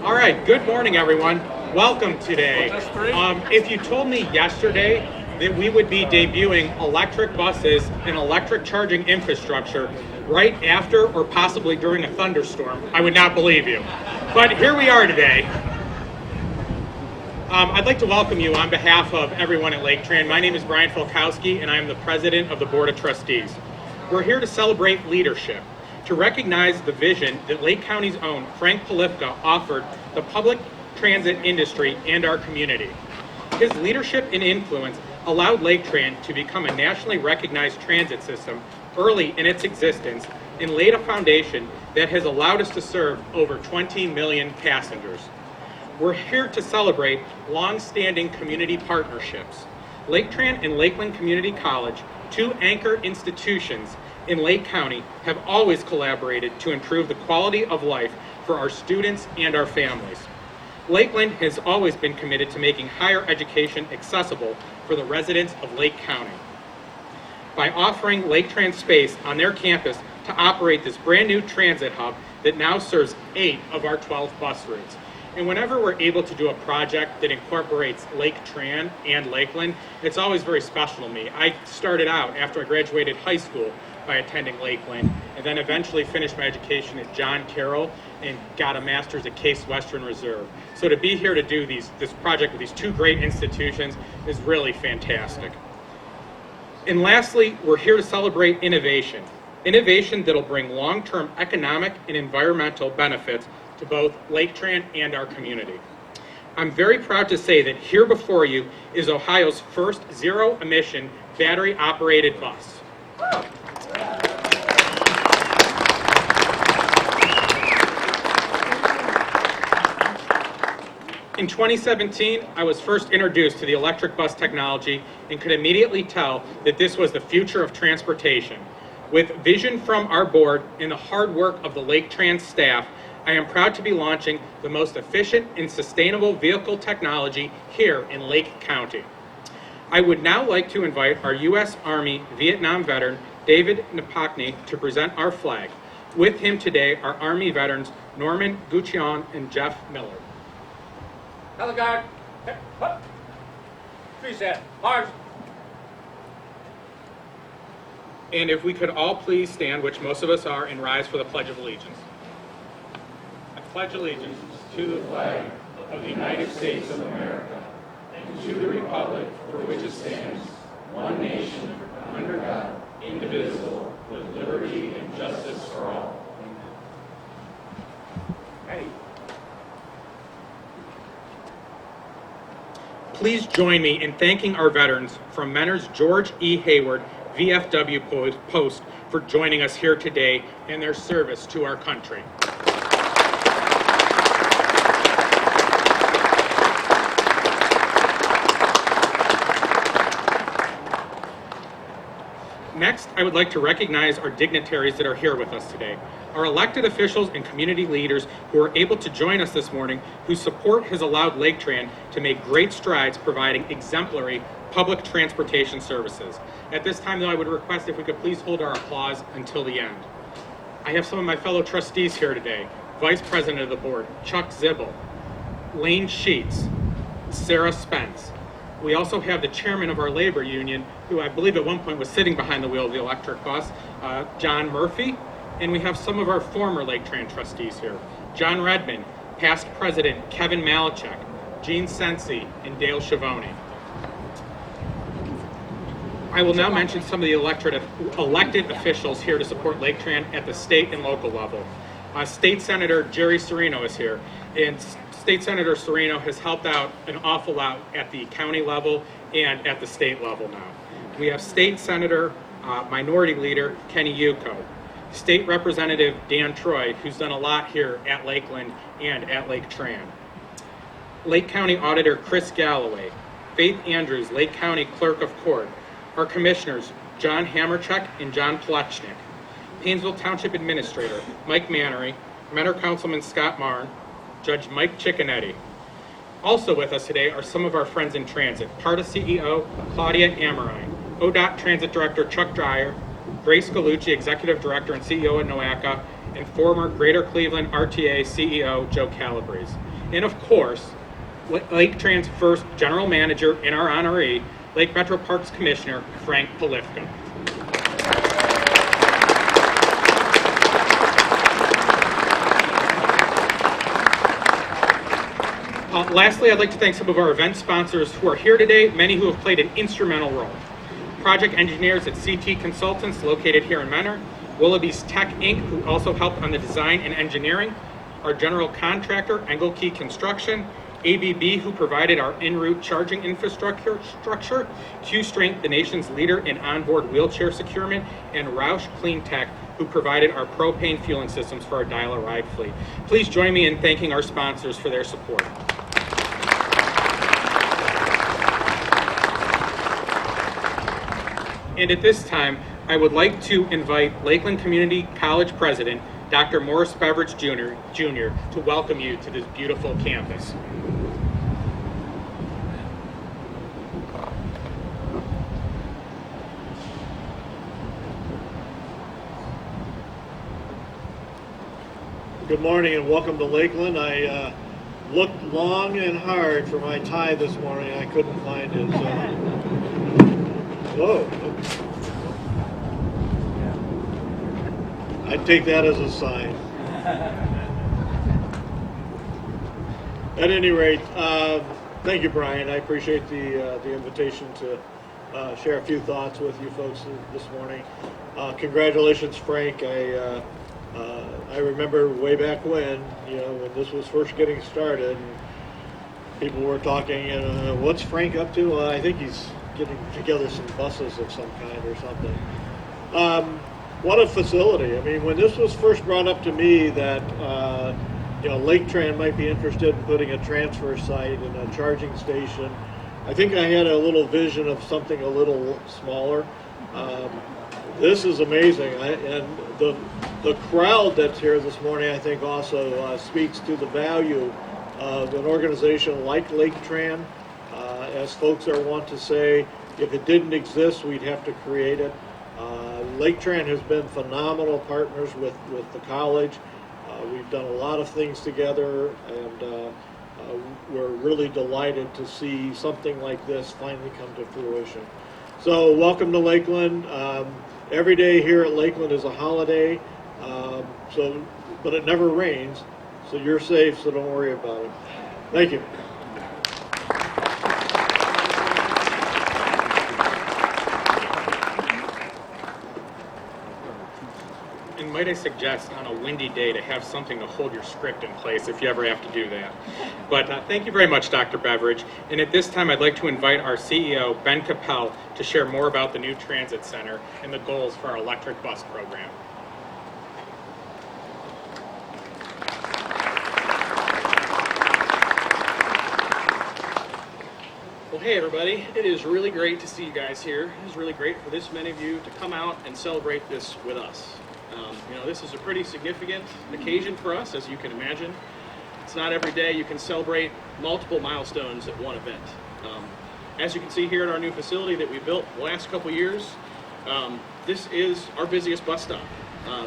All right, good morning, everyone. Welcome today. If you told me yesterday that we would be debuting electric buses and electric charging infrastructure right after or possibly during a thunderstorm, I would not believe you. But here we are today. I'd like to welcome you on behalf of everyone at Laketran. My name is Brian Falkowski, and I am the president of the Board of Trustees. We're here to celebrate leadership, to recognize the vision that Lake County's own Frank Polivka offered the public transit industry and our community. His leadership and influence allowed Laketran to become a nationally recognized transit system early in its existence and laid a foundation that has allowed us to serve over 20 million passengers. We're here to celebrate long-standing community partnerships. Laketran and Lakeland Community College, two anchor institutions in Lake County, have always collaborated to improve the quality of life for our students and our families. Lakeland has always been committed to making higher education accessible for the residents of Lake County by offering Laketran space on their campus to operate this brand new transit hub that now serves 8 of our 12 bus routes. And whenever we're able to do a project that incorporates Laketran and Lakeland, it's always very special to me. I started out after I graduated high school by attending Lakeland, and then eventually finished my education at John Carroll and got a master's at Case Western Reserve. So to be here to do this project with these two great institutions is really fantastic. And lastly, we're here to celebrate innovation. Innovation that'll bring long-term economic and environmental benefits to both Laketran and our community. I'm very proud to say that here before you is Ohio's first zero-emission battery-operated bus. In 2017, I was first introduced to the electric bus technology and could immediately tell that this was the future of transportation. With vision from our board and the hard work of the Laketran staff, I am proud to be launching the most efficient and sustainable vehicle technology here in Lake County. I would now like to invite our U.S. Army Vietnam veteran, David Napokny, to present our flag. With him today are Army veterans Norman Guccion and Jeff Miller. Color guard. Three set. March. And if we could all please stand, which most of us are, and rise for the Pledge of Allegiance. I pledge allegiance to the flag of the United States of America and to the republic for which it stands, one nation, under God, indivisible, with liberty and justice for all. Hey. Please join me in thanking our veterans from Menors George E. Hayward, VFW Post, for joining us here today and their service to our country. Next, I would like to recognize our dignitaries that are here with us today. Our elected officials and community leaders who are able to join us this morning, whose support has allowed Laketran to make great strides providing exemplary public transportation services. At this time, though, I would request if we could please hold our applause until the end. I have some of my fellow trustees here today. Vice President of the Board, Chuck Zibel, Lane Sheets, Sarah Spence. We also have the chairman of our labor union, who I believe at one point was sitting behind the wheel of the electric bus, John Murphy. And we have some of our former Laketran trustees here. John Redmond, past president Kevin Malachek, Gene Sensi, and Dale Schiavone. I will now mention some of the elected officials here to support Laketran at the state and local level. State Senator Jerry Serino is here, and State Senator Serino has helped out an awful lot at the county level and at the state level now. We have State Senator Minority Leader Kenny Yuko, State Representative Dan Troy, who's done a lot here at Lakeland and at Laketran. Lake County Auditor Chris Galloway, Faith Andrews, Lake County Clerk of Court, our commissioners John Hamerchek and John Plechnik, Painesville Township Administrator Mike Mannery, Mentor Councilman Scott Marn, Judge Mike Cicconetti. Also with us today are some of our friends in transit, PARTA CEO Claudia Amarine, ODOT Transit Director Chuck Dreyer, Grace Gallucci, Executive Director and CEO at Noaka, and former Greater Cleveland RTA CEO Joe Calabrese. And of course, Laketran's first general manager in our honoree, Lake Metro Parks Commissioner Frank Polivka. Lastly, I'd like to thank some of our event sponsors who are here today, many who have played an instrumental role. Project engineers at CT Consultants, located here in Menor, Willoughby's Tech Inc., who also helped on the design and engineering, our general contractor, Engelkey Construction, ABB, who provided our en route charging infrastructure, Q-Strength, the nation's leader in onboard wheelchair securement, and Roush Clean Tech, who provided our propane fueling systems for our dial-a-ride fleet. Please join me in thanking our sponsors for their support. And at this time, I would like to invite Lakeland Community College President, Dr. Morris Beveridge Jr. to welcome you to this beautiful campus. Good morning and welcome to Lakeland. I looked long and hard for my tie this morning. I couldn't find it. Whoa. I'd take that as a sign. At any rate, thank you, Brian. I appreciate the invitation to share a few thoughts with you folks this morning. Congratulations, Frank. I remember way back when this was first getting started, and people were talking, what's Frank up to? I think he's getting together some buses of some kind or something. What a facility. I mean, when this was first brought up to me that, Laketran might be interested in putting a transfer site and a charging station, I think I had a little vision of something a little smaller. This is amazing. And the crowd that's here this morning, I think, also speaks to the value of an organization like Laketran. As folks are wont to say, if it didn't exist, we'd have to create it. Laketran has been phenomenal partners with the college. We've done a lot of things together, and we're really delighted to see something like this finally come to fruition. So welcome to Lakeland. Every day here at Lakeland is a holiday, but it never rains, so you're safe, so don't worry about it. Thank you. And might I suggest on a windy day to have something to hold your script in place if you ever have to do that. But thank you very much, Dr. Beveridge. And at this time, I'd like to invite our CEO, Ben Capel, to share more about the new transit center and the goals for our electric bus program. Well, hey everybody, it is really great to see you guys here. It is really great for this many of you to come out and celebrate this with us. This is a pretty significant occasion for us, as you can imagine. It's not every day you can celebrate multiple milestones at one event. As you can see here at our new facility that we built the last couple years, this is our busiest bus stop.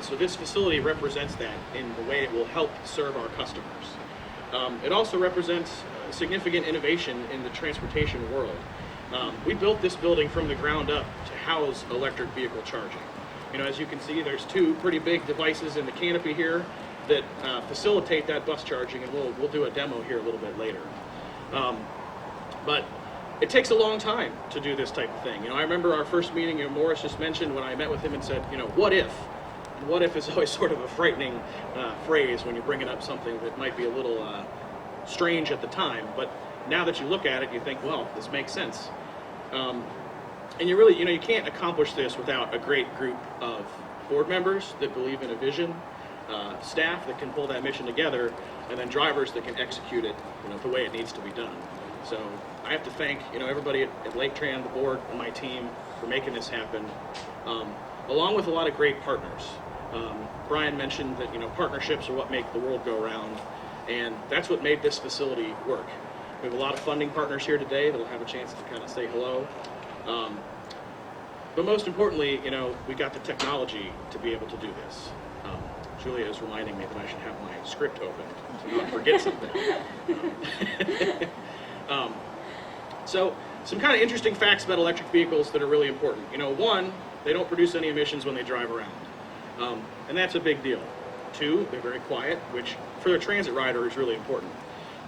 So this facility represents that in the way it will help serve our customers. It also represents significant innovation in the transportation world. We built this building from the ground up to house electric vehicle charging. As you can see, there's two pretty big devices in the canopy here that facilitate that bus charging, and we'll do a demo here a little bit later. But it takes a long time to do this type of thing. I remember our first meeting, Morris just mentioned when I met with him and said, what if? And what if is always sort of a frightening phrase when you're bringing up something that might be a little strange at the time. But now that you look at it, you think, well, this makes sense. And you really, you can't accomplish this without a great group of board members that believe in a vision, staff that can pull that mission together, and then drivers that can execute it, the way it needs to be done. So I have to thank, everybody at Laketran, the board, and my team for making this happen, along with a lot of great partners. Brian mentioned that, partnerships are what make the world go round, and that's what made this facility work. We have a lot of funding partners here today that'll have a chance to kind of say hello. But most importantly, we got the technology to be able to do this. Julia is reminding me that I should have my script open to not forget something. So some kind of interesting facts about electric vehicles that are really important. One, they don't produce any emissions when they drive around, and that's a big deal. Two, they're very quiet, which for a transit rider is really important.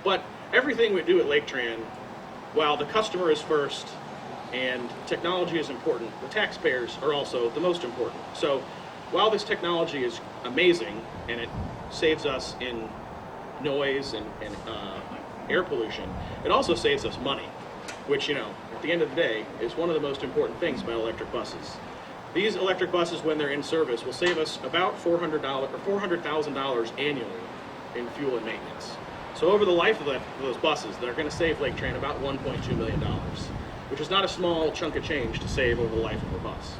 But everything we do at Laketran, while the customer is first and technology is important, the taxpayers are also the most important. So while this technology is amazing and it saves us in noise and air pollution, it also saves us money, which, at the end of the day, is one of the most important things about electric buses. These electric buses, when they're in service, will save us about $400,000 annually in fuel and maintenance. So over the life of those buses, they're going to save Laketran about $1.2 million, which is not a small chunk of change to save over the life of a bus.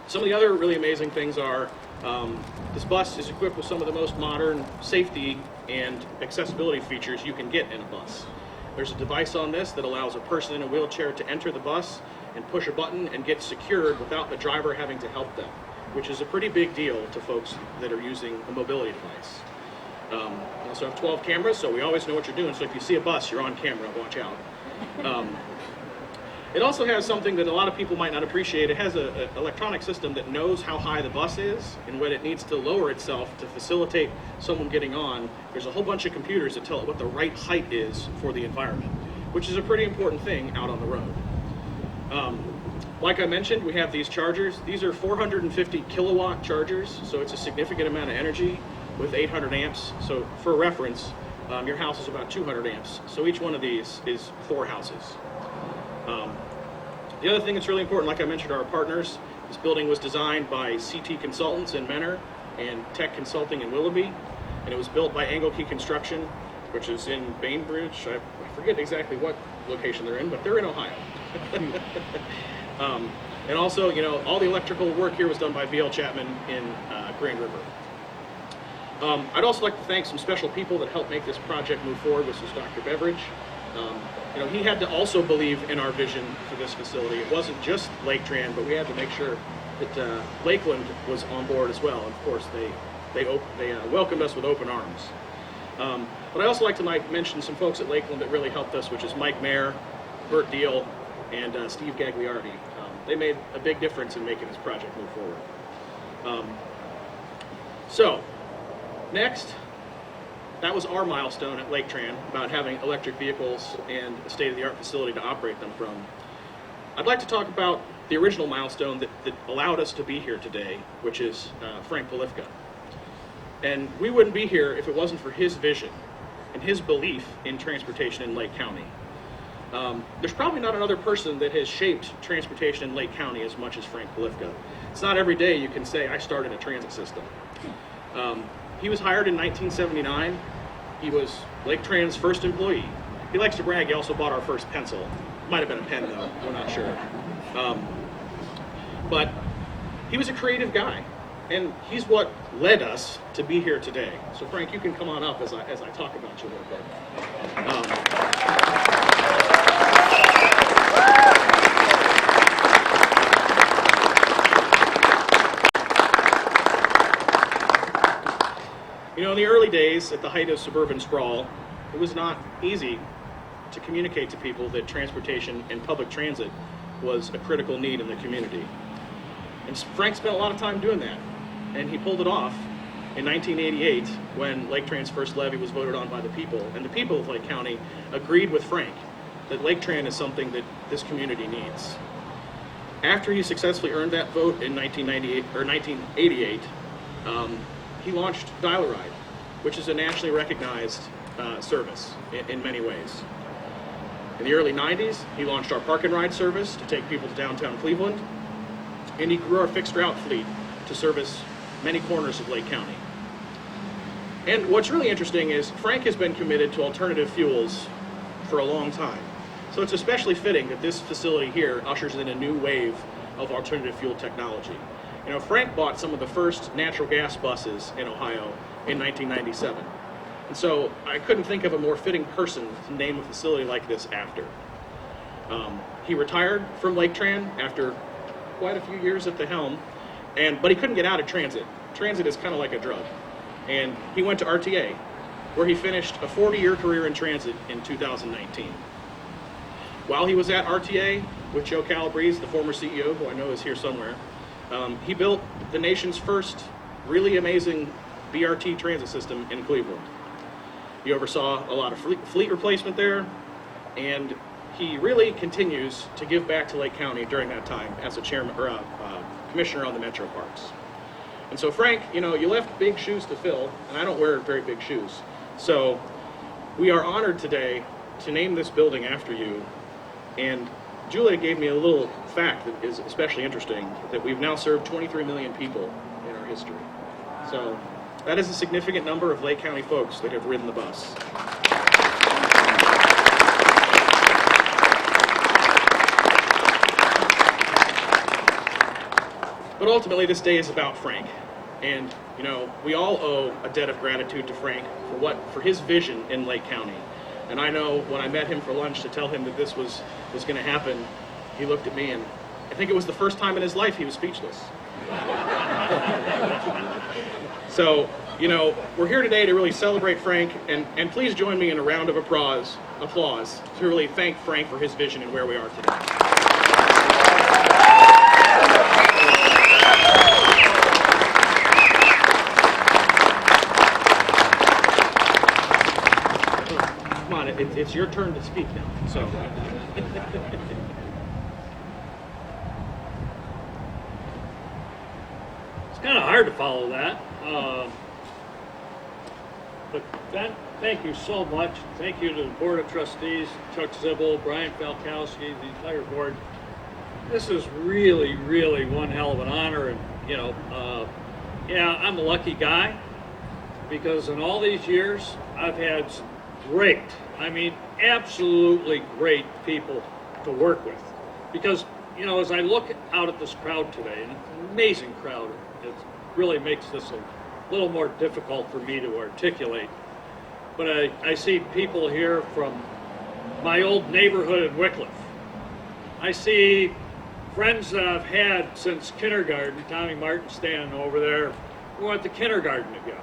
Some of the other really amazing things are this bus is equipped with some of the most modern safety and accessibility features you can get in a bus. There's a device on this that allows a person in a wheelchair to enter the bus and push a button and get secured without the driver having to help them, which is a pretty big deal to folks that are using a mobility device. We also have 12 cameras, so we always know what you're doing. So if you see a bus, you're on camera, watch out. It also has something that a lot of people might not appreciate. It has an electronic system that knows how high the bus is, and when it needs to lower itself to facilitate someone getting on, there's a whole bunch of computers that tell it what the right height is for the environment, which is a pretty important thing out on the road. Like I mentioned, we have these chargers. These are 450 kilowatt chargers, so it's a significant amount of energy with 800 amps. So for reference, your house is about 200 amps. So each one of these is 4 houses. The other thing that's really important, like I mentioned, are our partners. This building was designed by CT Consultants in Menor and Tech Consulting in Willoughby, and it was built by Gallucci Construction, which is in Bainbridge. I forget exactly what location they're in, but they're in Ohio. And also, all the electrical work here was done by B.L. Chapman in Grand River. I'd also like to thank some special people that helped make this project move forward. This is Dr. Beveridge. He had to also believe in our vision for this facility. It wasn't just Laketran, but we had to make sure that Lakeland was on board as well. And of course, they welcomed us with open arms. But I also like to mention some folks at Lakeland that really helped us, which is Mike Mayer, Bert Deal, and Steve Gagliardi. They made a big difference in making this project move forward. So, next, that was our milestone at Laketran about having electric vehicles and a state-of-the-art facility to operate them from. I'd like to talk about the original milestone that allowed us to be here today, which is Frank Polivka. And we wouldn't be here if it wasn't for his vision and his belief in transportation in Lake County. There's probably not another person that has shaped transportation in Lake County as much as Frank Polivka. It's not every day you can say, I started a transit system. He was hired in 1979. He was Laketran's first employee. He likes to brag he also bought our first pencil. Might have been a pen though, we're not sure. But he was a creative guy, and he's what led us to be here today. So Frank, you can come on up as I talk about you a little bit. In the early days, at the height of suburban sprawl, it was not easy to communicate to people that transportation and public transit was a critical need in the community. And Frank spent a lot of time doing that, and he pulled it off in 1988 when Laketran's first levy was voted on by the people, and the people of Lake County agreed with Frank that Laketran is something that this community needs. After he successfully earned that vote in 1988, he launched Dial-A-Ride, which is a nationally recognized service in many ways. In the early 90s, he launched our Park and Ride service to take people to downtown Cleveland, and he grew our fixed route fleet to service many corners of Lake County. And what's really interesting is Frank has been committed to alternative fuels for a long time. So it's especially fitting that this facility here ushers in a new wave of alternative fuel technology. Frank bought some of the first natural gas buses in Ohio in 1997. And so I couldn't think of a more fitting person to name a facility like this after. He retired from Laketran after quite a few years at the helm, but he couldn't get out of transit. transit is kind of like a drug. And he went to RTA, where he finished a 40-year career in transit in 2019. While he was at RTA with Joe Calabrese, the former CEO, who I know is here somewhere, he built the nation's first really amazing BRT transit system in Cleveland. He oversaw a lot of fleet replacement there, and he really continues to give back to Lake County during that time as a chairman or a commissioner on the Metro Parks. And so, Frank, you left big shoes to fill, and I don't wear very big shoes. So we are honored today to name this building after you. And Julia gave me a little fact that is especially interesting, that we've now served 23 million people in our history. So that is a significant number of Lake County folks that have ridden the bus. But ultimately, this day is about Frank. And, we all owe a debt of gratitude to Frank for his vision in Lake County. And I know when I met him for lunch to tell him that this was going to happen, he looked at me, and I think it was the first time in his life he was speechless. So, we're here today to really celebrate Frank, and please join me in a round of applause to really thank Frank for his vision and where we are today. Come on, it's your turn to speak now. So. It's kind of hard to follow that. But thank you so much. Thank you to the Board of Trustees, Chuck Zibble, Brian Falkowski, the entire board. This is really, really one hell of an honor. And, I'm a lucky guy because in all these years, I've had absolutely great people to work with. Because, as I look out at this crowd today, and it's an amazing crowd, it really makes this a little more difficult for me to articulate. But I see people here from my old neighborhood in Wycliffe. I see friends that I've had since kindergarten, Tommy Martin standing over there, we went to kindergarten together.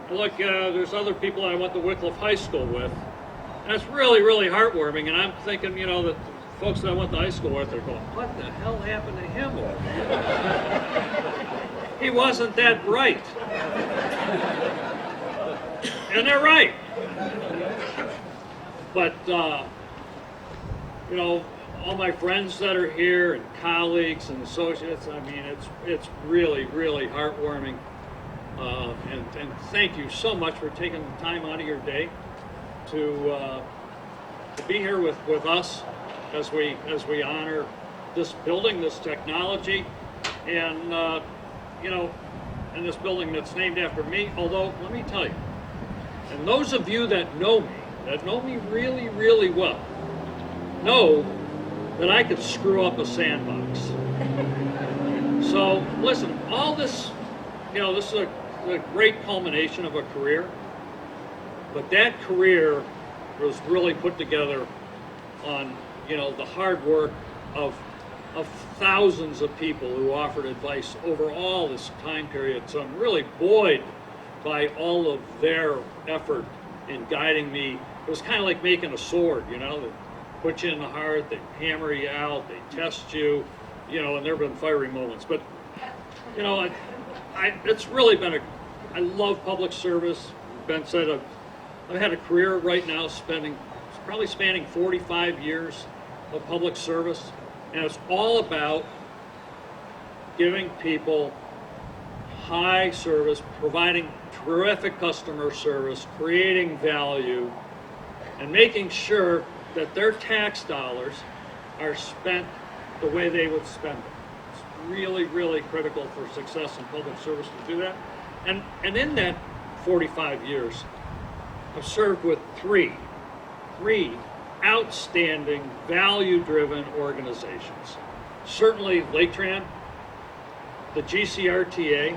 And look, there's other people I went to Wycliffe High School with, and it's really, really heartwarming. And I'm thinking, that the folks that I went to high school with, they're going, what the hell happened to him over there? He wasn't that bright. And they're right. But, all my friends that are here and colleagues and associates, it's really, really heartwarming. And thank you so much for taking the time out of your day to be here with us as we honor this building, this technology, and and this building that's named after me. Although, let me tell you, and those of you that know me really, really well, know that I could screw up a sandbox. So, listen, all this, this is a great culmination of a career, but that career was really put together on, the hard work of thousands of people who offered advice over all this time period. So I'm really buoyed by all of their effort in guiding me. It was kind of like making a sword, they put you in the heart, they hammer you out, they test you, and there have been fiery moments. But, it's really been I love public service. Ben said I've had a career right now probably spanning 45 years of public service. And it's all about giving people high service, providing terrific customer service, creating value, and making sure that their tax dollars are spent the way they would spend them. It's really, really critical for success in public service to do that. And in that 45 years, I've served with three outstanding, value-driven organizations. Certainly Laketran, the GCRTA,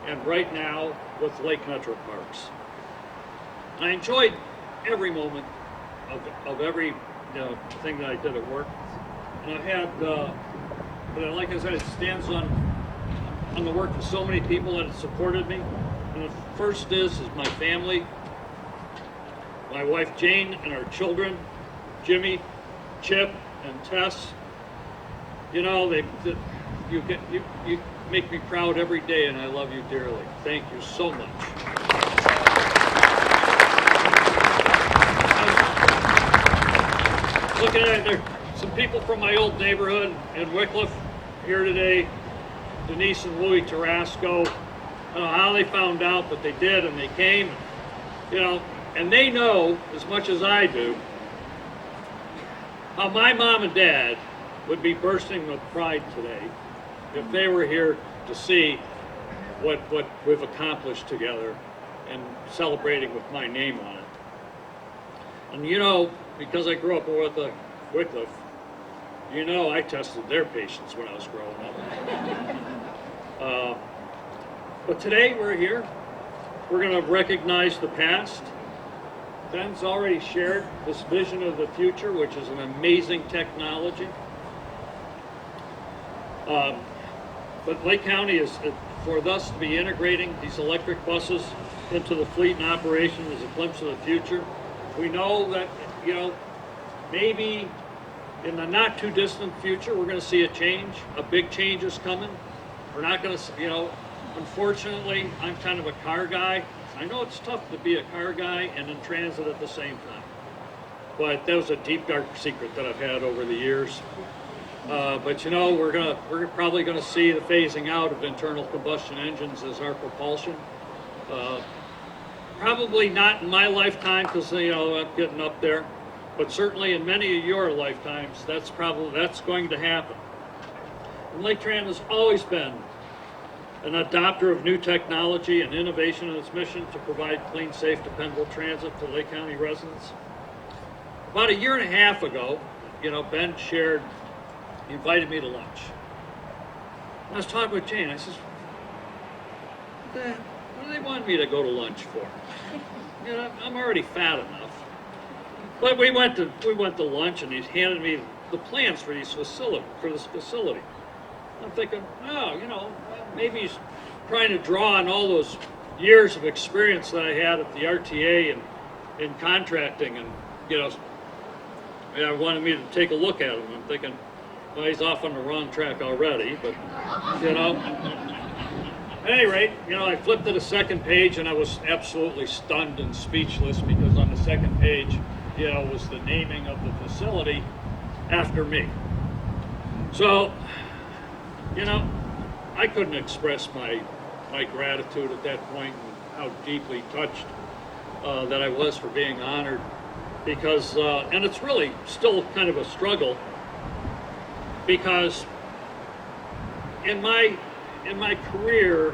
and right now with Lake Metro Parks. I enjoyed every moment of every thing that I did at work. And I've had, like I said, it stands on on the work of so many people that have supported me. And the first is my family, my wife Jane, and our children, Jimmy, Chip, and Tess. You know, you make me proud every day, and I love you dearly. Thank you so much. Looking at it, there are some people from my old neighborhood in Wycliffe here today. Denise and Louie Tarasco. I don't know how they found out, but they did, and they came. You know, and they know as much as I do how my mom and dad would be bursting with pride today if they were here to see what we've accomplished together and celebrating with my name on it. And you know, because I grew up with Wycliffe, you know I tested their patience when I was growing up. But today we're here. We're going to recognize the past. Ben's already shared this vision of the future, which is an amazing technology. But Lake County is, for us to be integrating these electric buses into the fleet and operation is a glimpse of the future. We know that, you know, maybe in the not too distant future, we're going to see a change. A big change is coming. We're not going to, you know, unfortunately, I'm kind of a car guy. I know it's tough to be a car guy and in transit at the same time. But that was a deep, dark secret that I've had over the years. But you know, we're probably going to see the phasing out of internal combustion engines as our propulsion. Probably not in my lifetime, because you know I'm getting up there, but certainly in many of your lifetimes, that's going to happen. And Laketran has always been an adopter of new technology and innovation in its mission to provide clean, safe, dependable transit to Lake County residents. About a year and a half ago, you know, Ben shared. He invited me to lunch. I was talking with Jane. I says, what do they want me to go to lunch for? You know, I'm already fat enough. But we went to lunch, and he handed me the plans for this facility. I'm thinking, oh, you know, maybe he's trying to draw on all those years of experience that I had at the RTA and in contracting, and you know, I wanted me to take a look at him. I'm thinking, well, he's off on the wrong track already, but, you know. At any rate, you know, I flipped to the second page, and I was absolutely stunned and speechless because on the second page, you know, was the naming of the facility after me. So, you know, I couldn't express my gratitude at that point and how deeply touched that I was for being honored because, and it's really still kind of a struggle because in my career,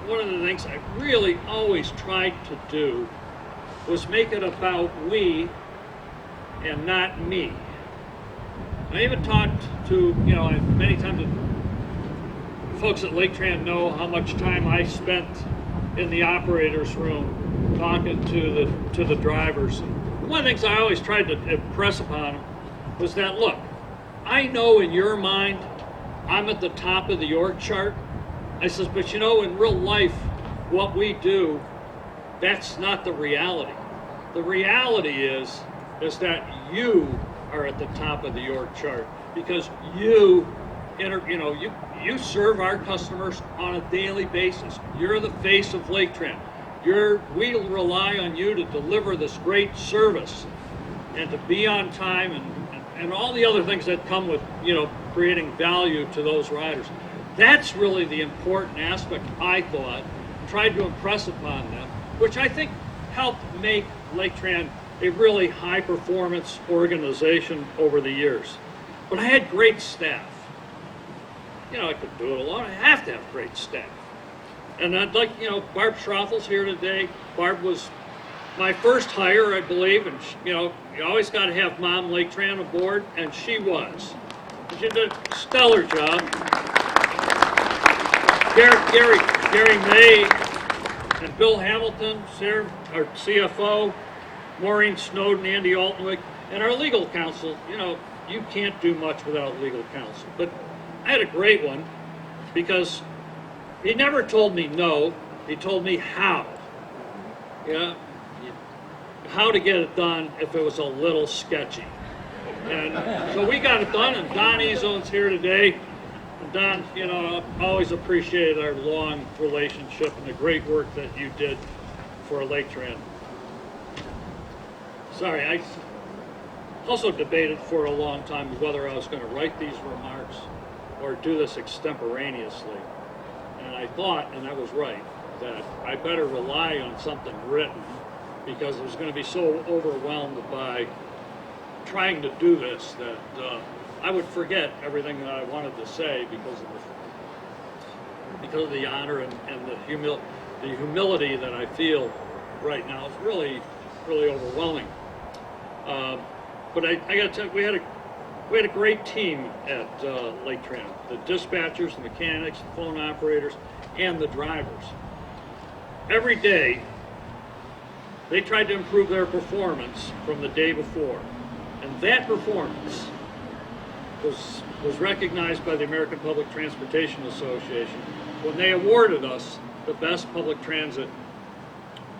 one of the things I really always tried to do was make it about we and not me. I even talked to, you know, many times folks at Laketran know how much time I spent in the operator's room talking to the drivers. And one of the things I always tried to impress upon them was that, look, I know in your mind I'm at the top of the org chart. I says, but you know, in real life, what we do, that's not the reality. The reality is that you are at the top of the org chart because you serve our customers on a daily basis. You're the face of Laketran. We rely on you to deliver this great service and to be on time and all the other things that come with, you know, creating value to those riders. That's really the important aspect, I thought, tried to impress upon them, which I think helped make Laketran a really high-performance organization over the years. But I had great staff. You know, I could do it alone. I have to have great staff. And I'd like, you know, Barb Schroffel's here today. Barb was my first hire, I believe, and, you know, you always got to have Mom Laketran aboard, and she was. She did a stellar job. Gary May and Bill Hamilton, our CFO, Maureen Snowden, Andy Altenwick, and our legal counsel. You know, you can't do much without legal counsel. But I had a great one because, He never told me no, he told me how. Yeah, how to get it done if it was a little sketchy. And so we got it done, and Don Ezone's here today. And Don, you know, I've always appreciated our long relationship and the great work that you did for Laketran. Sorry, I also debated for a long time whether I was going to write these remarks or do this extemporaneously. And I thought, and I was right, that I better rely on something written because I was going to be so overwhelmed by trying to do this that I would forget everything that I wanted to say because of the honor and the humility that I feel right now. It's really, really overwhelming. But I got to tell you, we had a great team at Laketran. The dispatchers, the mechanics, the phone operators, and the drivers. Every day, they tried to improve their performance from the day before. And that performance was recognized by the American Public Transportation Association when they awarded us the best public transit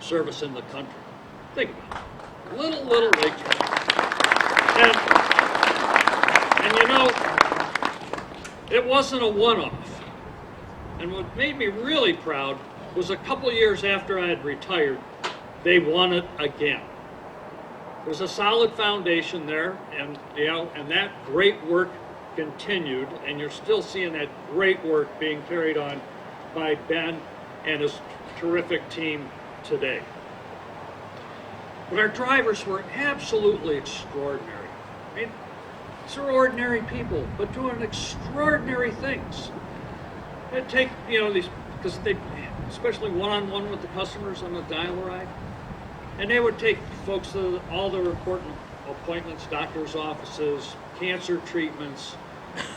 service in the country. Think about it. Little Laketran. And you know, it wasn't a one-off. And what made me really proud was a couple of years after I had retired, they won it again. There's a solid foundation there, and you know, and that great work continued, and you're still seeing that great work being carried on by Ben and his terrific team today. But our drivers were absolutely extraordinary. I mean, these are ordinary people, but doing extraordinary things. It'd take, you know, these, because they, especially one-on-one with the customers on the dial ride, and they would take folks to all their important appointments, doctor's offices, cancer treatments,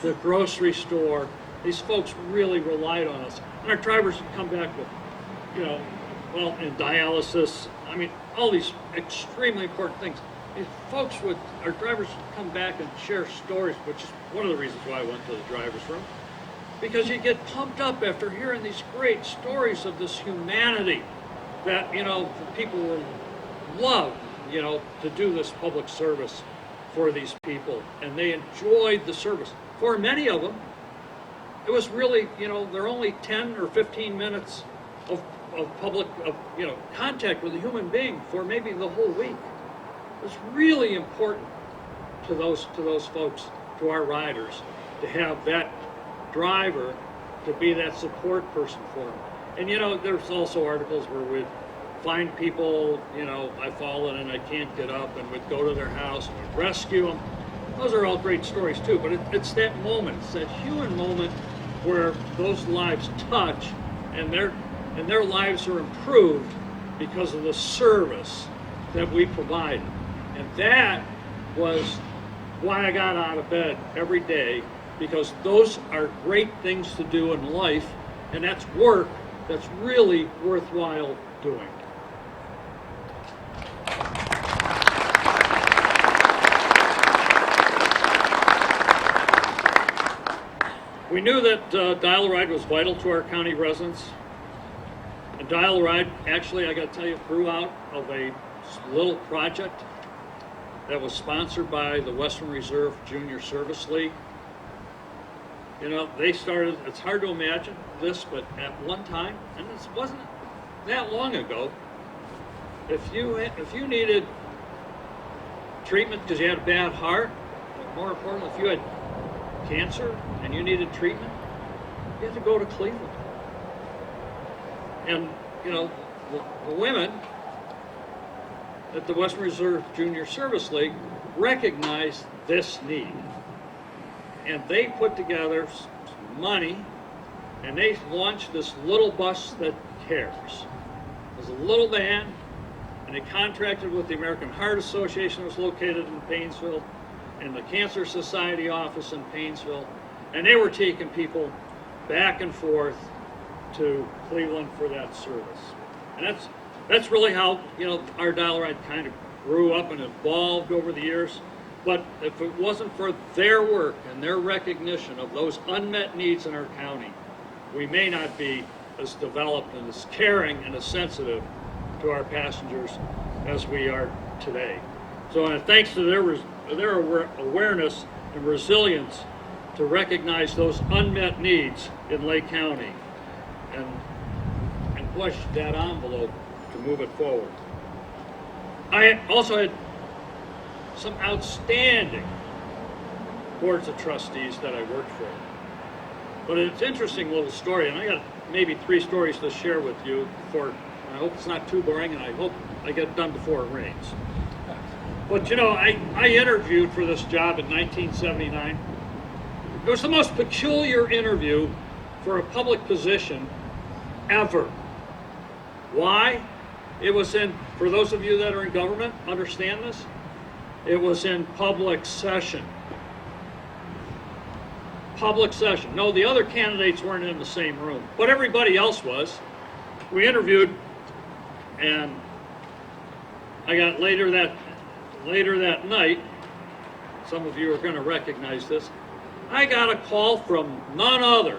the grocery store. These folks really relied on us. And our drivers would come back with, you know, well, in dialysis, I mean, all these extremely important things. These folks would, our drivers would come back and share stories, which is one of the reasons why I went to the driver's room. Because you get pumped up after hearing these great stories of this humanity that, you know, people will love, you know, to do this public service for these people. And they enjoyed the service. For many of them, it was really, you know, they're only 10 or 15 minutes of public, you know, contact with a human being for maybe the whole week. It's really important to those folks, to our riders, to have that driver to be that support person for them. And you know, there's also articles where we'd find people, you know, I've fallen and I can't get up, and we'd go to their house and we'd rescue them. Those are all great stories too, but it's that moment, it's that human moment where those lives touch and their lives are improved because of the service that we provide. And that was why I got out of bed every day, because those are great things to do in life, and that's work that's really worthwhile doing. We knew that Dial-A-Ride was vital to our county residents. And Dial-A-Ride, actually, I got to tell you, grew out of a little project that was sponsored by the Western Reserve Junior Service League. You know, they started, it's hard to imagine this, but at one time, and this wasn't that long ago, if you needed treatment because you had a bad heart, but more importantly, if you had cancer and you needed treatment, you had to go to Cleveland. And, you know, the women at the Western Reserve Junior Service League recognized this need. And they put together some money, and they launched this little bus that cares. It was a little van, and they contracted with the American Heart Association that was located in Painesville, and the Cancer Society office in Painesville, and they were taking people back and forth to Cleveland for that service. And that's really how, you know, our Dial-A-Ride kind of grew up and evolved over the years. But if it wasn't for their work and their recognition of those unmet needs in our county, we may not be as developed and as caring and as sensitive to our passengers as we are today. So thanks to their awareness and resilience to recognize those unmet needs in Lake County and push that envelope to move it forward. I also had some outstanding boards of trustees that I worked for. But it's an interesting little story, and I got maybe 3 stories to share with you before. I hope it's not too boring, and I hope I get it done before it rains. But you know, I interviewed for this job in 1979. It was the most peculiar interview for a public position ever. Why? It was in, for those of you that are in government, understand this, it was in public session. Public session. No, the other candidates weren't in the same room, but everybody else was. We interviewed, and I got later that night, some of you are going to recognize this, I got a call from none other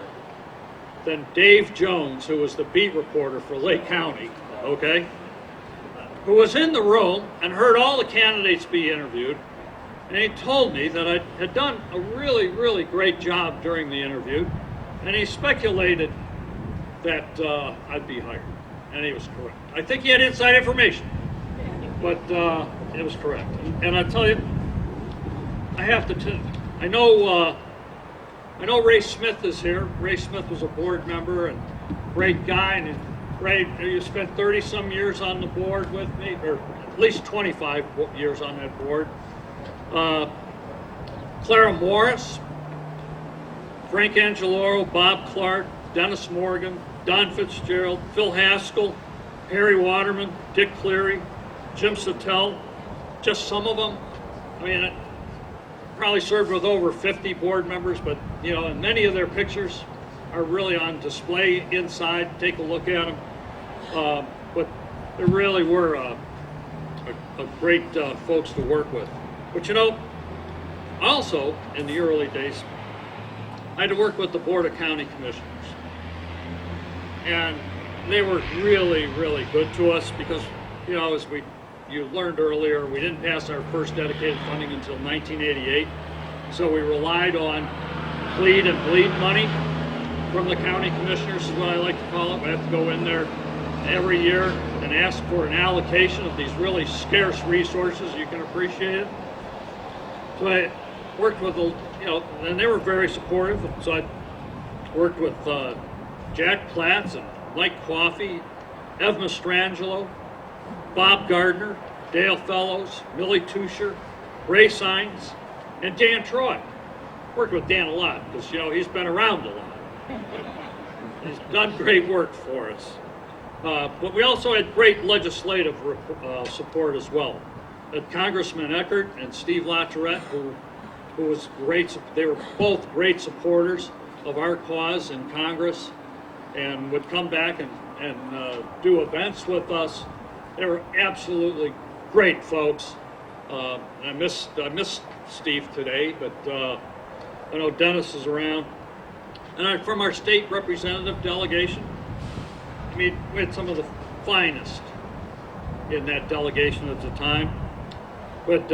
than Dave Jones, who was the beat reporter for Lake County, okay, who was in the room and heard all the candidates be interviewed, and he told me that I had done a really, really great job during the interview, and he speculated that I'd be hired, and he was correct. I think he had inside information, but it was correct. And I tell you, I know Ray Smith is here. Ray Smith was a board member and great guy, and Ray, you spent 30-some years on the board with me, or at least 25 years on that board. Clara Morris, Frank Angeloro, Bob Clark, Dennis Morgan, Don Fitzgerald, Phil Haskell, Harry Waterman, Dick Cleary, Jim Sattel, just some of them. I mean, it probably served with over 50 board members, but you know, and many of their pictures are really on display inside. Take a look at them. But they really were a great folks to work with. But you know, also in the early days, I had to work with the Board of County Commissioners. And they were really, really good to us because, you know, as you learned earlier, we didn't pass our first dedicated funding until 1988. So we relied on plead and bleed money from the county commissioners, is what I like to call it. We have to go in there every year and ask for an allocation of these really scarce resources. You can appreciate it. So I worked with, and they were very supportive. So I worked with Jack Platts and Mike Coffey, Ev Mastrangelo, Bob Gardner, Dale Fellows, Millie Tusher, Ray Sines, and Dan Troy. Worked with Dan a lot because, you know, he's been around a lot. He's done great work for us. But we also had great legislative support as well. Congressman Eckert and Steve LaTourette, who was great. They were both great supporters of our cause in Congress and would come back and do events with us. They were absolutely great folks. I miss Steve today, but I know Dennis is around. And from our state representative delegation, I mean, we had some of the finest in that delegation at the time. But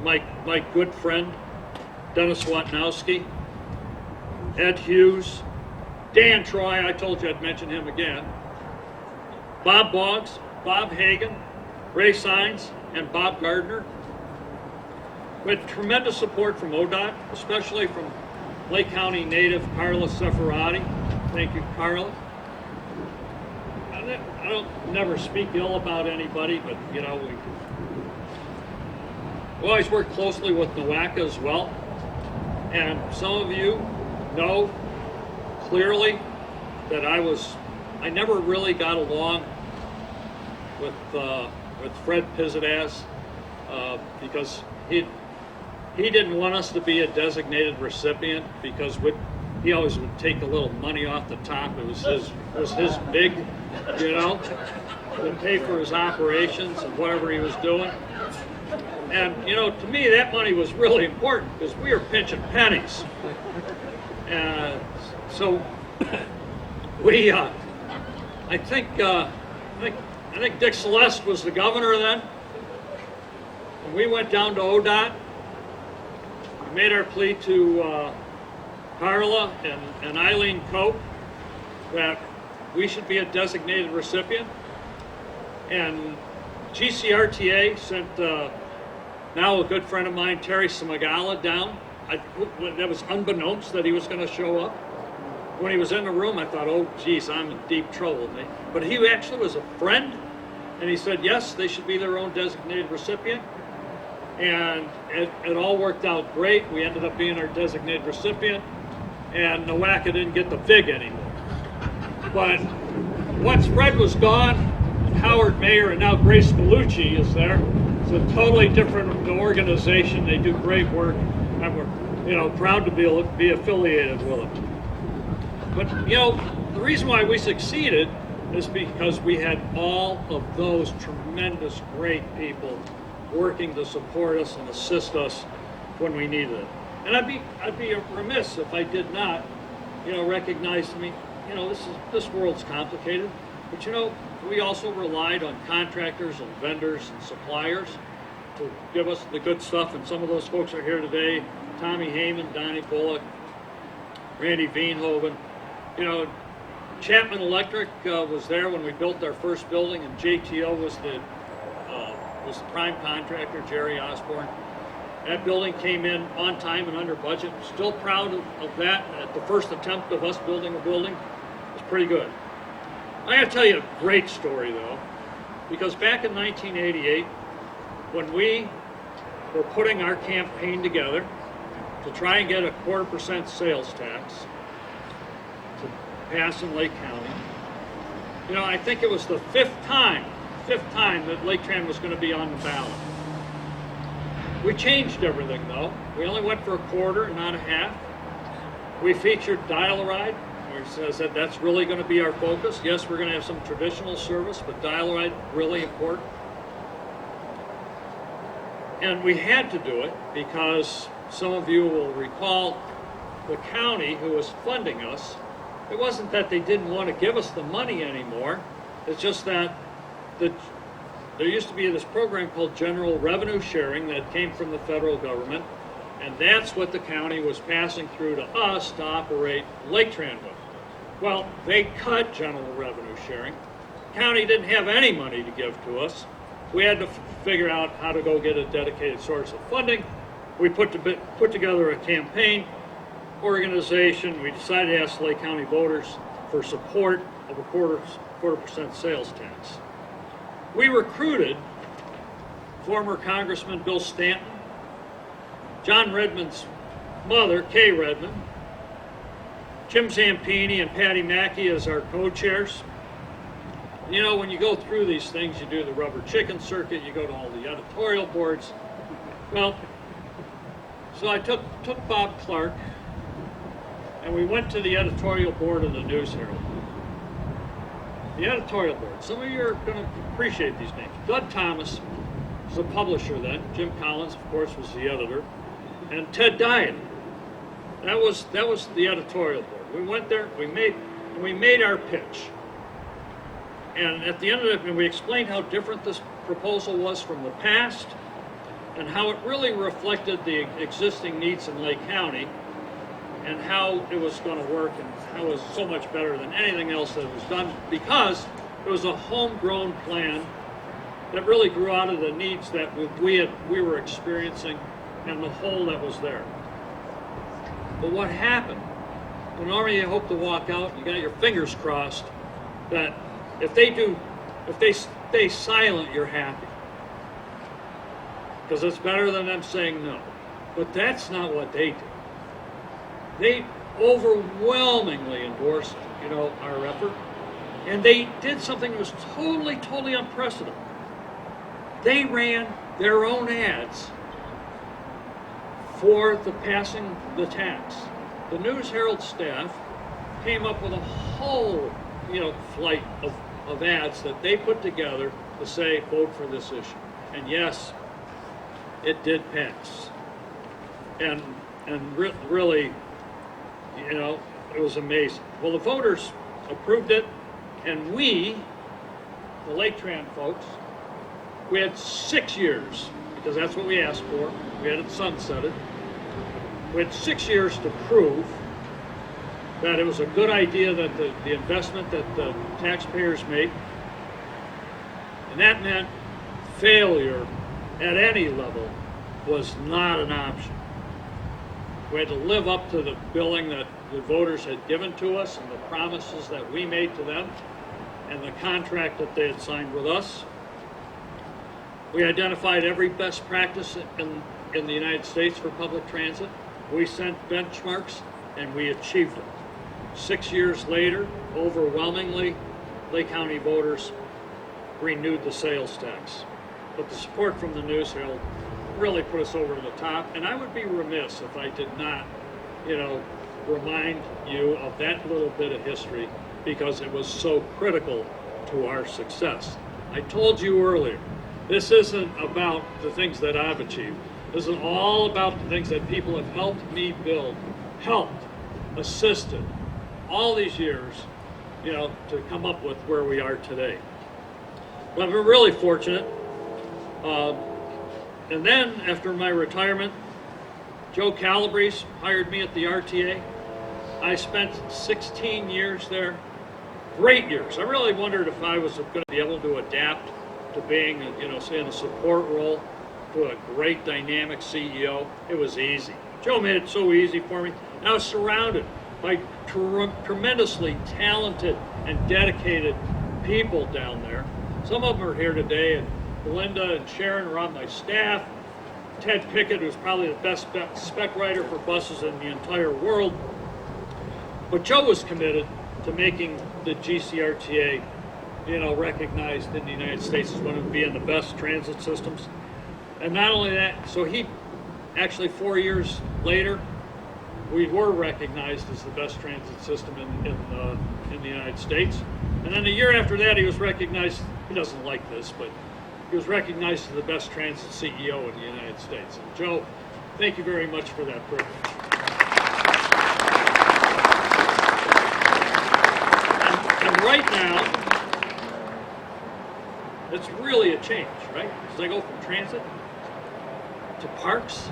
my good friend, Dennis Watnowski, Ed Hughes, Dan Troy, I told you I'd mention him again, Bob Boggs, Bob Hagan, Ray Sines, and Bob Gardner. We had tremendous support from ODOT, especially from Lake County native Carla Seferati. Thank you, Carla. I don't never speak ill about anybody, but you know, we always work closely with Noaka as well. And some of you know clearly that I never really got along with Fred Pizzadaz because he didn't want us to be a designated recipient because he always would take a little money off the top. It was his big, you know, to pay for his operations and whatever he was doing. And you know, to me, that money was really important because we were pinching pennies. So we I think Dick Celeste was the governor then. And we went down to ODOT. We made our plea to Carla and Eileen Cope that we should be a designated recipient. And GCRTA sent now a good friend of mine, Terry Samagala, down. That was unbeknownst that he was going to show up. When he was in the room, I thought, oh, geez, I'm in deep trouble. But he actually was a friend, and he said, yes, they should be their own designated recipient. And it all worked out great. We ended up being our designated recipient, and Noaka didn't get the VIG anymore. But once Fred was gone, Howard Mayer and now Grace Gallucci is there. It's a totally different organization. They do great work, and we're proud to be affiliated with them. But the reason why we succeeded is because we had all of those tremendous, great people working to support us and assist us when we needed it. And I'd be remiss if I did not, recognize to me, this world's complicated, but we also relied on contractors and vendors and suppliers to give us the good stuff, and some of those folks are here today. Tommy Heyman, Donnie Bullock, Randy Veenhoven. Chapman Electric was there when we built our first building, and JTO was the prime contractor, Jerry Osborne. That building came in on time and under budget. Still proud of that. At the first attempt of us building a building, it was pretty good. I got to tell you a great story, though, because back in 1988, when we were putting our campaign together to try and get a 0.25% sales tax to pass in Lake County, I think it was the fifth time that Laketran was going to be on the ballot. We changed everything, though. We only went for a quarter, not a half. We featured dial-a-ride. We said that's really going to be our focus. Yes, we're going to have some traditional service, but dial-a-ride, really important. And we had to do it because some of you will recall the county who was funding us. It wasn't that they didn't want to give us the money anymore. It's just that there used to be this program called General Revenue Sharing that came from the federal government, and that's what the county was passing through to us to operate Laketran with. Well, they cut General Revenue Sharing. The county didn't have any money to give to us. We had to figure out how to go get a dedicated source of funding. We put together a campaign organization. We decided to ask Lake County voters for support of a 0.25% sales tax. We recruited former Congressman Bill Stanton, John Redmond's mother, Kay Redmond, Jim Zampini and Patty Mackey as our co-chairs. When you go through these things, you do the rubber chicken circuit, you go to all the editorial boards. Well, so I took Bob Clark, and we went to the editorial board of the News Herald. The editorial board, some of you are going to appreciate these names. Bud Thomas was the publisher then. Jim Collins, of course, was the editor. And Ted Dyan. That was the editorial board. We went there, we made our pitch. And at the end of it, we explained how different this proposal was from the past and how it really reflected the existing needs in Lake County and how it was going to work and how it was so much better than anything else that was done because it was a homegrown plan that really grew out of the needs that we were experiencing and the hole that was there. But what happened? Well, normally you hope to walk out, you got your fingers crossed that if they stay silent, you're happy. Because it's better than them saying no. But that's not what they did. They overwhelmingly endorsed, our effort. And they did something that was totally unprecedented. They ran their own ads for the passing the tax. The News Herald staff came up with a whole, flight of ads that they put together to say, vote for this issue. And yes, it did pass. And really, it was amazing. Well, the voters approved it, And we, the Laketran folks, we had 6 years, because that's what we asked for. We had it sunsetted. We had 6 years to prove that it was a good idea, that the investment that the taxpayers make, and that meant failure at any level was not an option. We had to live up to the billing that the voters had given to us and the promises that we made to them and the contract that they had signed with us. We identified every best practice in the United States for public transit. We sent benchmarks and we achieved them. 6 years later, overwhelmingly, Lake County voters renewed the sales tax. But the support from the news herald really put us over the top, and I would be remiss if I did not, remind you of that little bit of history, because it was so critical to our success. I told you earlier, this isn't about the things that I've achieved. This is all about the things that people have helped me build, assisted, all these years, to come up with where we are today. But we're really fortunate. And then, after my retirement, Joe Calabrese hired me at the RTA. I spent 16 years there. Great years. I really wondered if I was going to be able to adapt to being, say, in a support role to a great dynamic CEO. It was easy. Joe made it so easy for me. And I was surrounded by tremendously talented and dedicated people down there. Some of them are here today, and Belinda and Sharon are on my staff. Ted Pickett, who's probably the best spec writer for buses in the entire world. But Joe was committed to making the GCRTA, recognized in the United States as one of being the best transit systems. And not only that, so he actually 4 years later, we were recognized as the best transit system in the United States. And then a year after that, he was recognized, he doesn't like this, but he was recognized as the best transit CEO in the United States. And Joe, thank you very much for that privilege. And right now, it's really a change, right? As I go from transit to parks.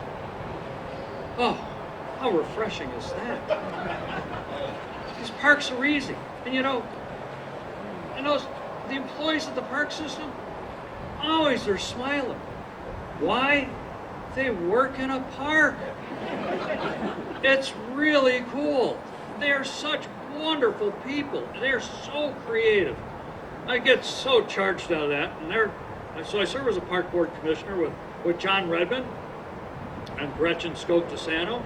Oh, how refreshing is that? These parks are easy. And the employees of the park system, always they're smiling. Why? They work in a park. It's really cool. They are such wonderful people. They're so creative. I get so charged out of that. And so I serve as a park board commissioner with John Redmond and Gretchen Skoke-DeSanto.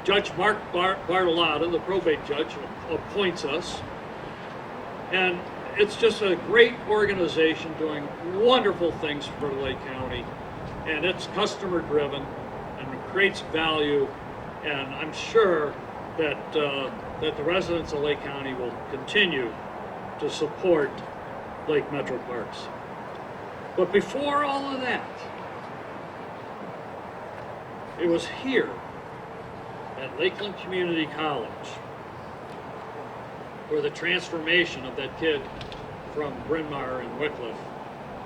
Judge Mark Bartolotta, the probate judge, appoints us. And it's just a great organization doing wonderful things for Lake County. And it's customer driven and it creates value. And I'm sure that the residents of Lake County will continue to support Lake Metro Parks. But before all of that, it was here at Lakeland Community College where the transformation of that kid from Bryn Mawr and Wycliffe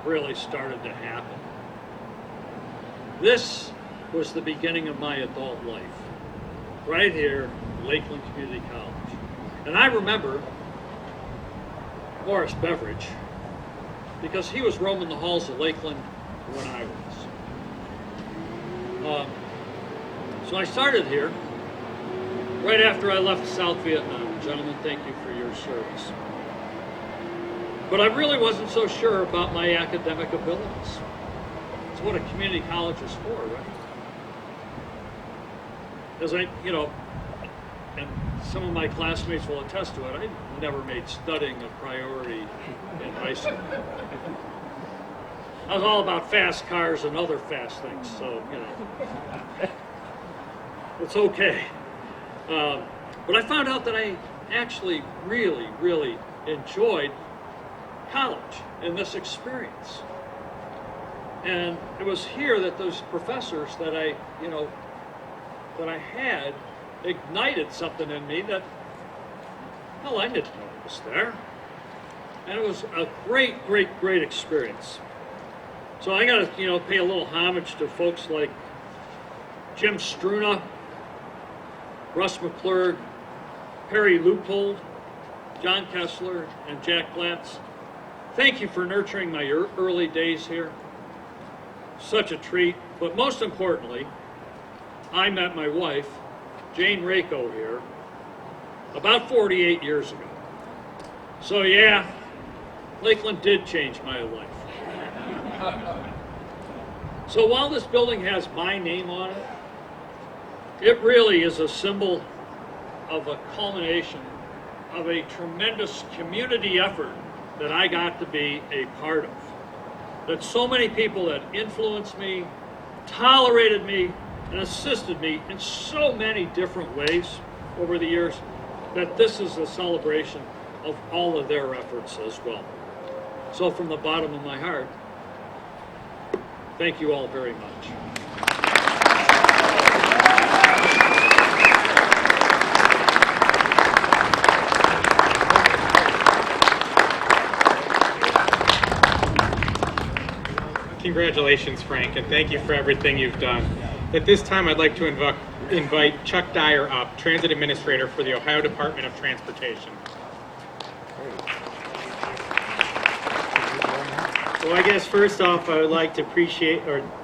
really started to happen. This was the beginning of my adult life, right here, Lakeland Community College. And I remember Morris Beveridge, because he was roaming the halls of Lakeland when I was. So I started here right after I left South Vietnam. Gentlemen, thank you for your service. But I really wasn't so sure about my academic abilities. It's what a community college is for, right? As and some of my classmates will attest to it, I never made studying a priority in high school. I was all about fast cars and other fast things, so, it's okay. But I found out that I actually really, really enjoyed college and this experience. And it was here that those professors that I had ignited something in me that, I didn't know it was there. and it was a great, great experience. So I got to, pay a little homage to folks like Jim Struna, Russ McClure, Perry Leupold, John Kessler, and Jack Glatz. Thank you for nurturing my early days here. Such a treat. But most importantly, I met my wife, Jane Rako, here about 48 years ago. So yeah, Lakeland did change my life. So while this building has my name on it, it really is a symbol of a culmination of a tremendous community effort that I got to be a part of. That so many people that influenced me, tolerated me, and assisted me in so many different ways over the years, that this is a celebration of all of their efforts as well. So from the bottom of my heart, thank you all very much. Congratulations, Frank, and thank you for everything you've done. At this time, I'd like to invite Chuck Dyer up, Transit Administrator for the Ohio Department of Transportation. Well, I guess first off, I would like to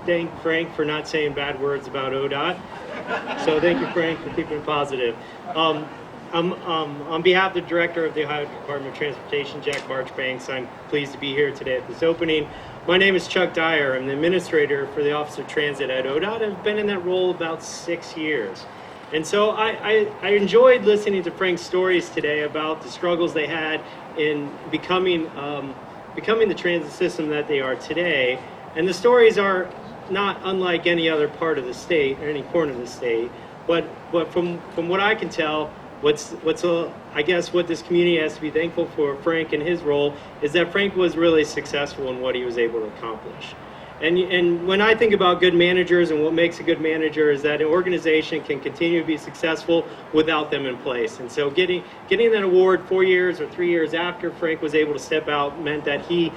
thank Frank for not saying bad words about ODOT. So thank you, Frank, for keeping it positive. On behalf of the Director of the Ohio Department of Transportation, Jack Marchbanks, I'm pleased to be here today at this opening. My name is Chuck Dyer. I'm the Administrator for the Office of Transit at ODOT. I've been in that role about 6 years. And so I enjoyed listening to Frank's stories today about the struggles they had in becoming the transit system that they are today. And the stories are not unlike any other part of the state or any corner of the state. But from what I can tell, I guess what this community has to be thankful for Frank and his role is that Frank was really successful in what he was able to accomplish. And when I think about good managers and what makes a good manager is that an organization can continue to be successful without them in place. And so getting that award 4 years or 3 years after Frank was able to step out meant that he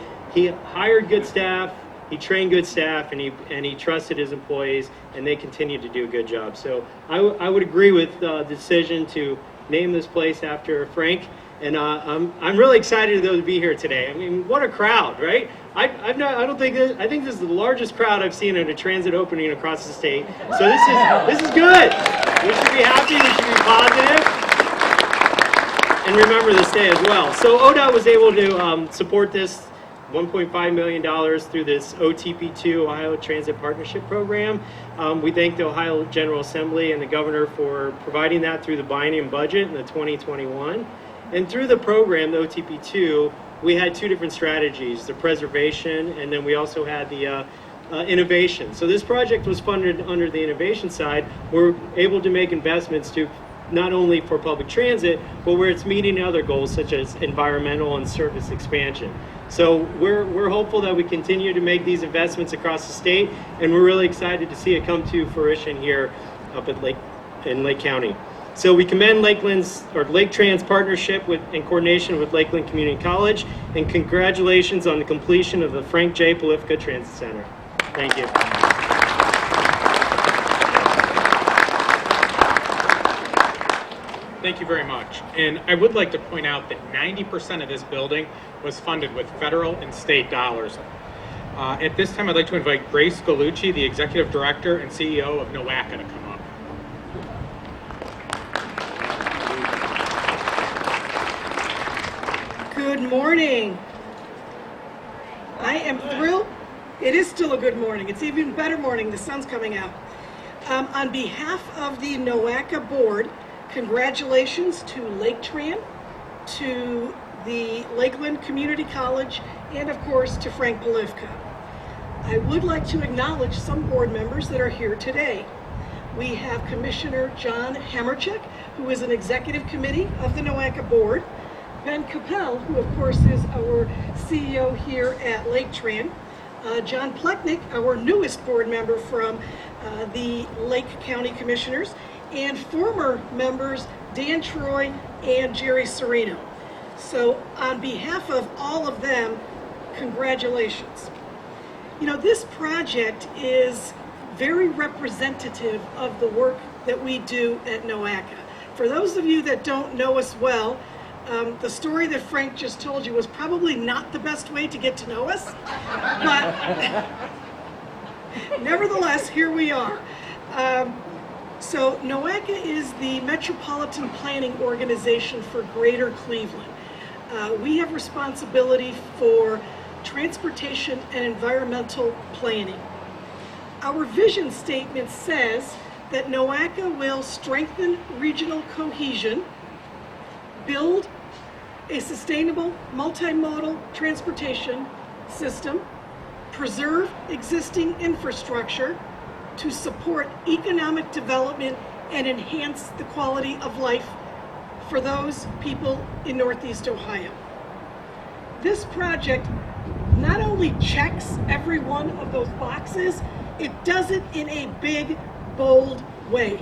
hired good staff, he trained good staff, and he trusted his employees, and they continued to do a good job. So I would agree with the decision to name this place after Frank, and I'm really excited to be here today. I mean, what a crowd, right? I think this is the largest crowd I've seen at a transit opening across the state. So this is good. We should be happy. We should be positive, and remember this day as well. So ODOT was able to support this $1.5 million through this OTP2, Ohio Transit Partnership Program. We thank the Ohio General Assembly and the governor for providing that through the biennium budget in the 2021. And through the program, the OTP2, we had two different strategies, the preservation, and then we also had the innovation. So this project was funded under the innovation side. We're able to make investments to not only for public transit, but where it's meeting other goals such as environmental and service expansion. So we're hopeful that we continue to make these investments across the state, and we're really excited to see it come to fruition here up at Lake County. So we commend Laketran's partnership in coordination with Lakeland Community College, and congratulations on the completion of the Frank J. Polivka Transit Center. Thank you. Thank you very much. And I would like to point out that 90% of this building was funded with federal and state dollars. At this time, I'd like to invite Grace Gallucci, the Executive Director and CEO of Noaka, to come up. Good morning. I am thrilled. It is still a good morning. It's even better morning. The sun's coming out. On behalf of the Noaka board, congratulations to Laketran, to the Lakeland Community College, and of course to Frank Polivka. I would like to acknowledge some board members that are here today. We have Commissioner John Hamerchek, who is an executive committee of the Noaka board, Ben Capel, who of course is our CEO here at Laketran, John Plechnick, our newest board member from the Lake County Commissioners, and former members Dan Troy and Jerry Serino. So on behalf of all of them, congratulations. You know, this project is very representative of the work that we do at Noaka. For those of you that don't know us well, the story that Frank just told you was probably not the best way to get to know us, but nevertheless, here we are. So Noaka is the Metropolitan Planning Organization for Greater Cleveland. We have responsibility for transportation and environmental planning. Our vision statement says that Noaka will strengthen regional cohesion, build a sustainable multimodal transportation system, preserve existing infrastructure to support economic development and enhance the quality of life for those people in Northeast Ohio. This project not only checks every one of those boxes, it does it in a big, bold way.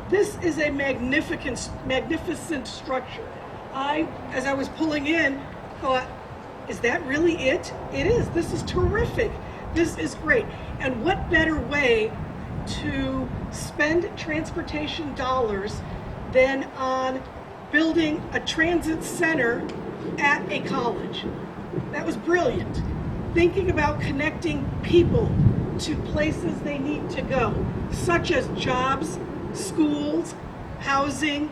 This is a magnificent structure. As I was pulling in, thought, is that really it? It is. This is terrific. This is great. And what better way to spend transportation dollars than on building a transit center at a college? That was brilliant. Thinking about connecting people to places they need to go, such as jobs, schools, housing,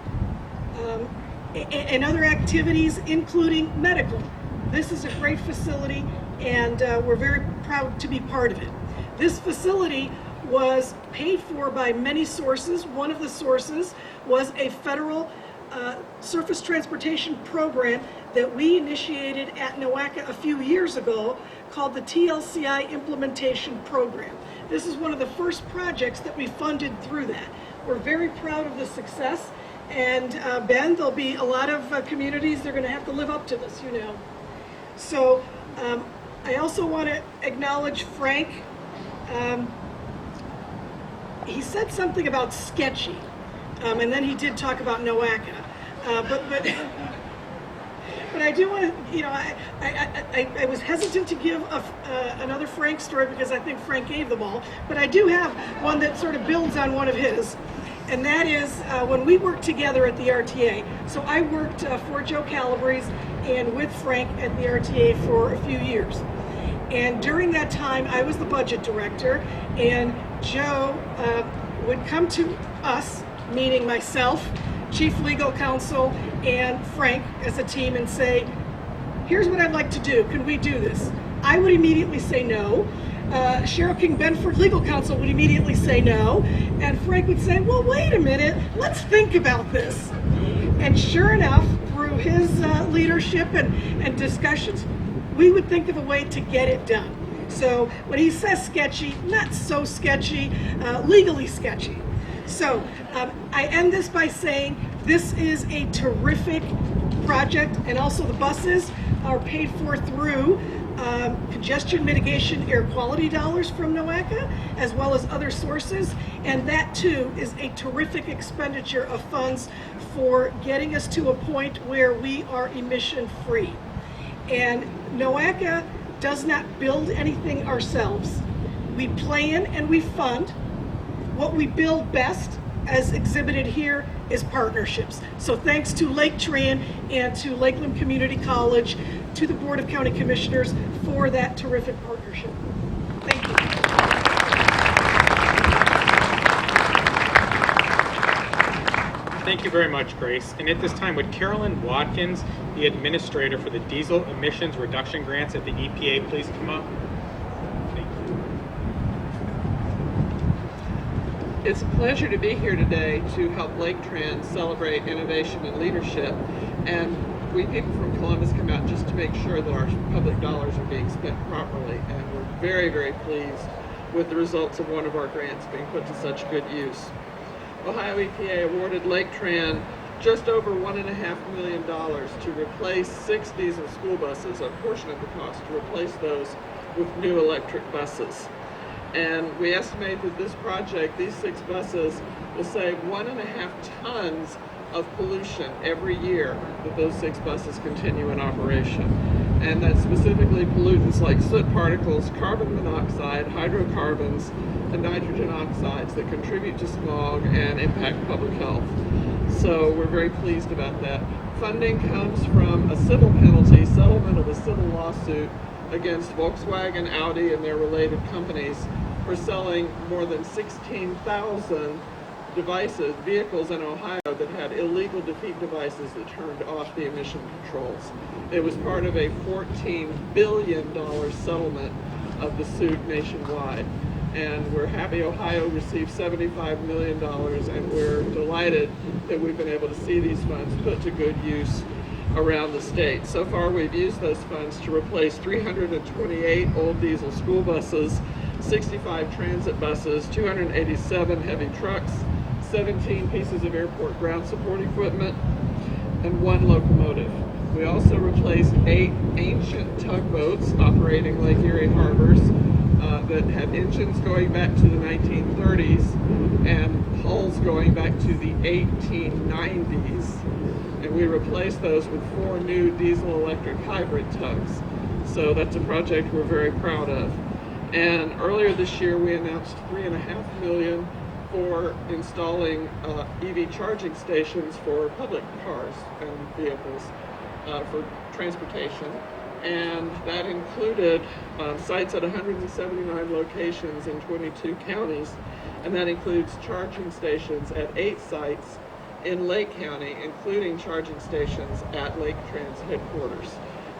and other activities, including medical. This is a great facility, and we're very proud to be part of it. This facility was paid for by many sources. One of the sources was a federal surface transportation program that we initiated at Noaka a few years ago called the TLCI Implementation Program. This is one of the first projects that we funded through that. We're very proud of the success, and Ben, there'll be a lot of communities that are going to have to live up to this, you know. So I also want to acknowledge Frank. He said something about sketchy, and then he did talk about Noaka. But I do want to, you know, I was hesitant to give another Frank story because I think Frank gave them all, but I do have one that sort of builds on one of his, and that is when we worked together at the RTA. So I worked for Joe Calabrese and with Frank at the RTA for a few years. And during that time, I was the budget director, and Joe would come to us, meaning myself, Chief Legal Counsel, and Frank as a team and say, here's what I'd like to do. Can we do this? I would immediately say no. Cheryl King Benford, Legal Counsel, would immediately say no. And Frank would say, well, wait a minute, let's think about this. And sure enough, through his leadership and discussions, we would think of a way to get it done. So when he says sketchy, not so sketchy, legally sketchy. So I end this by saying this is a terrific project, and also the buses are paid for through congestion mitigation air quality dollars from Noaka, as well as other sources, and that too is a terrific expenditure of funds for getting us to a point where we are emission free. And Noaka does not build anything ourselves. We plan and we fund. What we build best, as exhibited here, is partnerships. So thanks to Laketran and to Lakeland Community College, to the Board of County Commissioners for that terrific partnership. Thank you. Thank you very much, Grace. And at this time, would Carolyn Watkins, the administrator for the diesel emissions reduction grants at the EPA, please come up? Thank you. It's a pleasure to be here today to help Laketran celebrate innovation and leadership. And we people from Columbus come out just to make sure that our public dollars are being spent properly. And we're very, very pleased with the results of one of our grants being put to such good use. Ohio EPA awarded Laketran just over $1.5 million to replace 6 diesel school buses, a portion of the cost to replace those with new electric buses. And we estimate that this project, these 6 buses, will save 1.5 tons of pollution every year that those 6 buses continue in operation. And that's specifically pollutants like soot particles, carbon monoxide, hydrocarbons, and nitrogen oxides that contribute to smog and impact public health. So we're very pleased about that. Funding comes from a civil penalty settlement of a civil lawsuit against Volkswagen, Audi, and their related companies for selling more than 16,000 vehicles in Ohio that had illegal defeat devices that turned off the emission controls. It was part of a $14 billion settlement of the suit nationwide. And we're happy Ohio received $75 million, and we're delighted that we've been able to see these funds put to good use around the state. So far, we've used those funds to replace 328 old diesel school buses, 65 transit buses, 287 heavy trucks, 17 pieces of airport ground support equipment, and 1 locomotive. We also replaced 8 ancient tugboats operating Lake Erie harbors that had engines going back to the 1930s and hulls going back to the 1890s. And we replaced those with 4 new diesel-electric hybrid tugs. So that's a project we're very proud of. And earlier this year, we announced $3.5 million for installing EV charging stations for public cars and vehicles for transportation. And that included sites at 179 locations in 22 counties. And that includes charging stations at 8 sites in Lake County, including charging stations at Laketran's headquarters.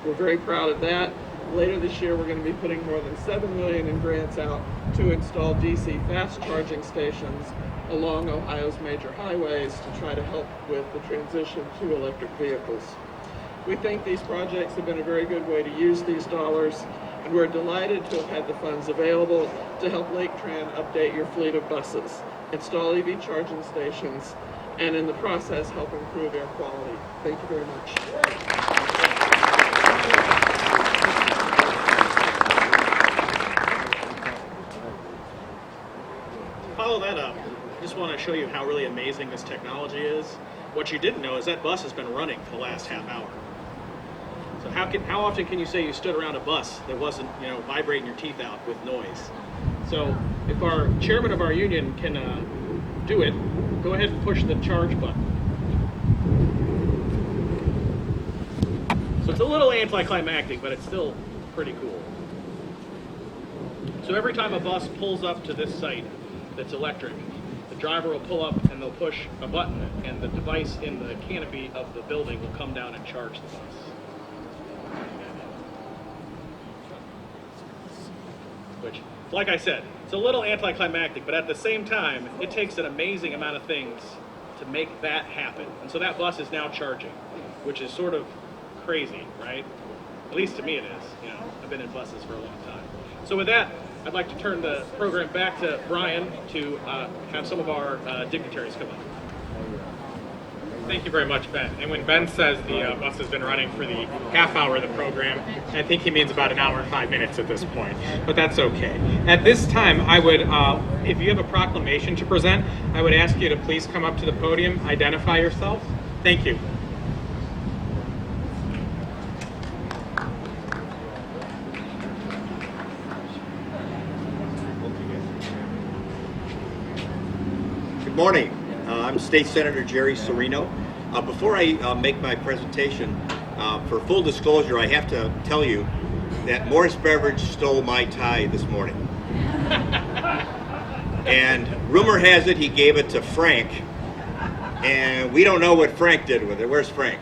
We're very proud of that. Later this year, we're going to be putting more than $7 million in grants out to install DC fast charging stations along Ohio's major highways to try to help with the transition to electric vehicles. We think these projects have been a very good way to use these dollars, and we're delighted to have had the funds available to help Laketran update your fleet of buses, install EV charging stations, and in the process help improve air quality. Thank you very much. Follow that up. I just want to show you how really amazing this technology is. What you didn't know is that bus has been running for the last half hour. So how often can you say you stood around a bus that wasn't, vibrating your teeth out with noise? So if our chairman of our union can do it, go ahead and push the charge button. So it's a little anticlimactic, but it's still pretty cool. So every time a bus pulls up to this site that's electric, the driver will pull up and they'll push a button, and the device in the canopy of the building will come down and charge the bus. Which, like I said, it's a little anticlimactic, but at the same time, it takes an amazing amount of things to make that happen. And so that bus is now charging, which is sort of crazy, right? At least to me it is. I've been in buses for a long time. So with that, I'd like to turn the program back to Brian to have some of our dignitaries come up. Thank you very much, Ben. And when Ben says the bus has been running for the half hour of the program, I think he means about an hour and 5 minutes at this point, but that's okay. At this time, I would, if you have a proclamation to present, I would ask you to please come up to the podium, identify yourself. Thank you. Good morning. I'm State Senator Jerry Serino. Before I make my presentation, for full disclosure, I have to tell you that Morris Beverage stole my tie this morning. And rumor has it he gave it to Frank, and we don't know what Frank did with it. Where's Frank?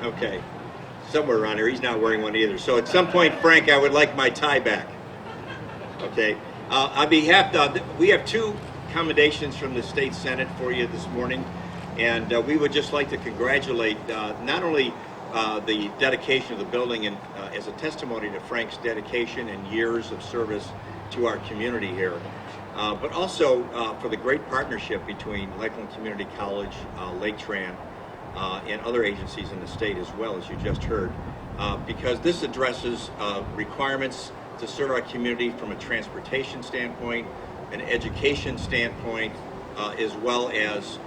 Okay, somewhere around here. He's not wearing one either. So at some point, Frank, I would like my tie back. Okay. On behalf of, we have 2 commendations from the State Senate for you this morning, and we would just like to congratulate not only the dedication of the building and as a testimony to Frank's dedication and years of service to our community here, but also for the great partnership between Lakeland Community College, Laketran, and other agencies in the state as well, as you just heard, because this addresses requirements to serve our community from a transportation standpoint, an education standpoint, as well as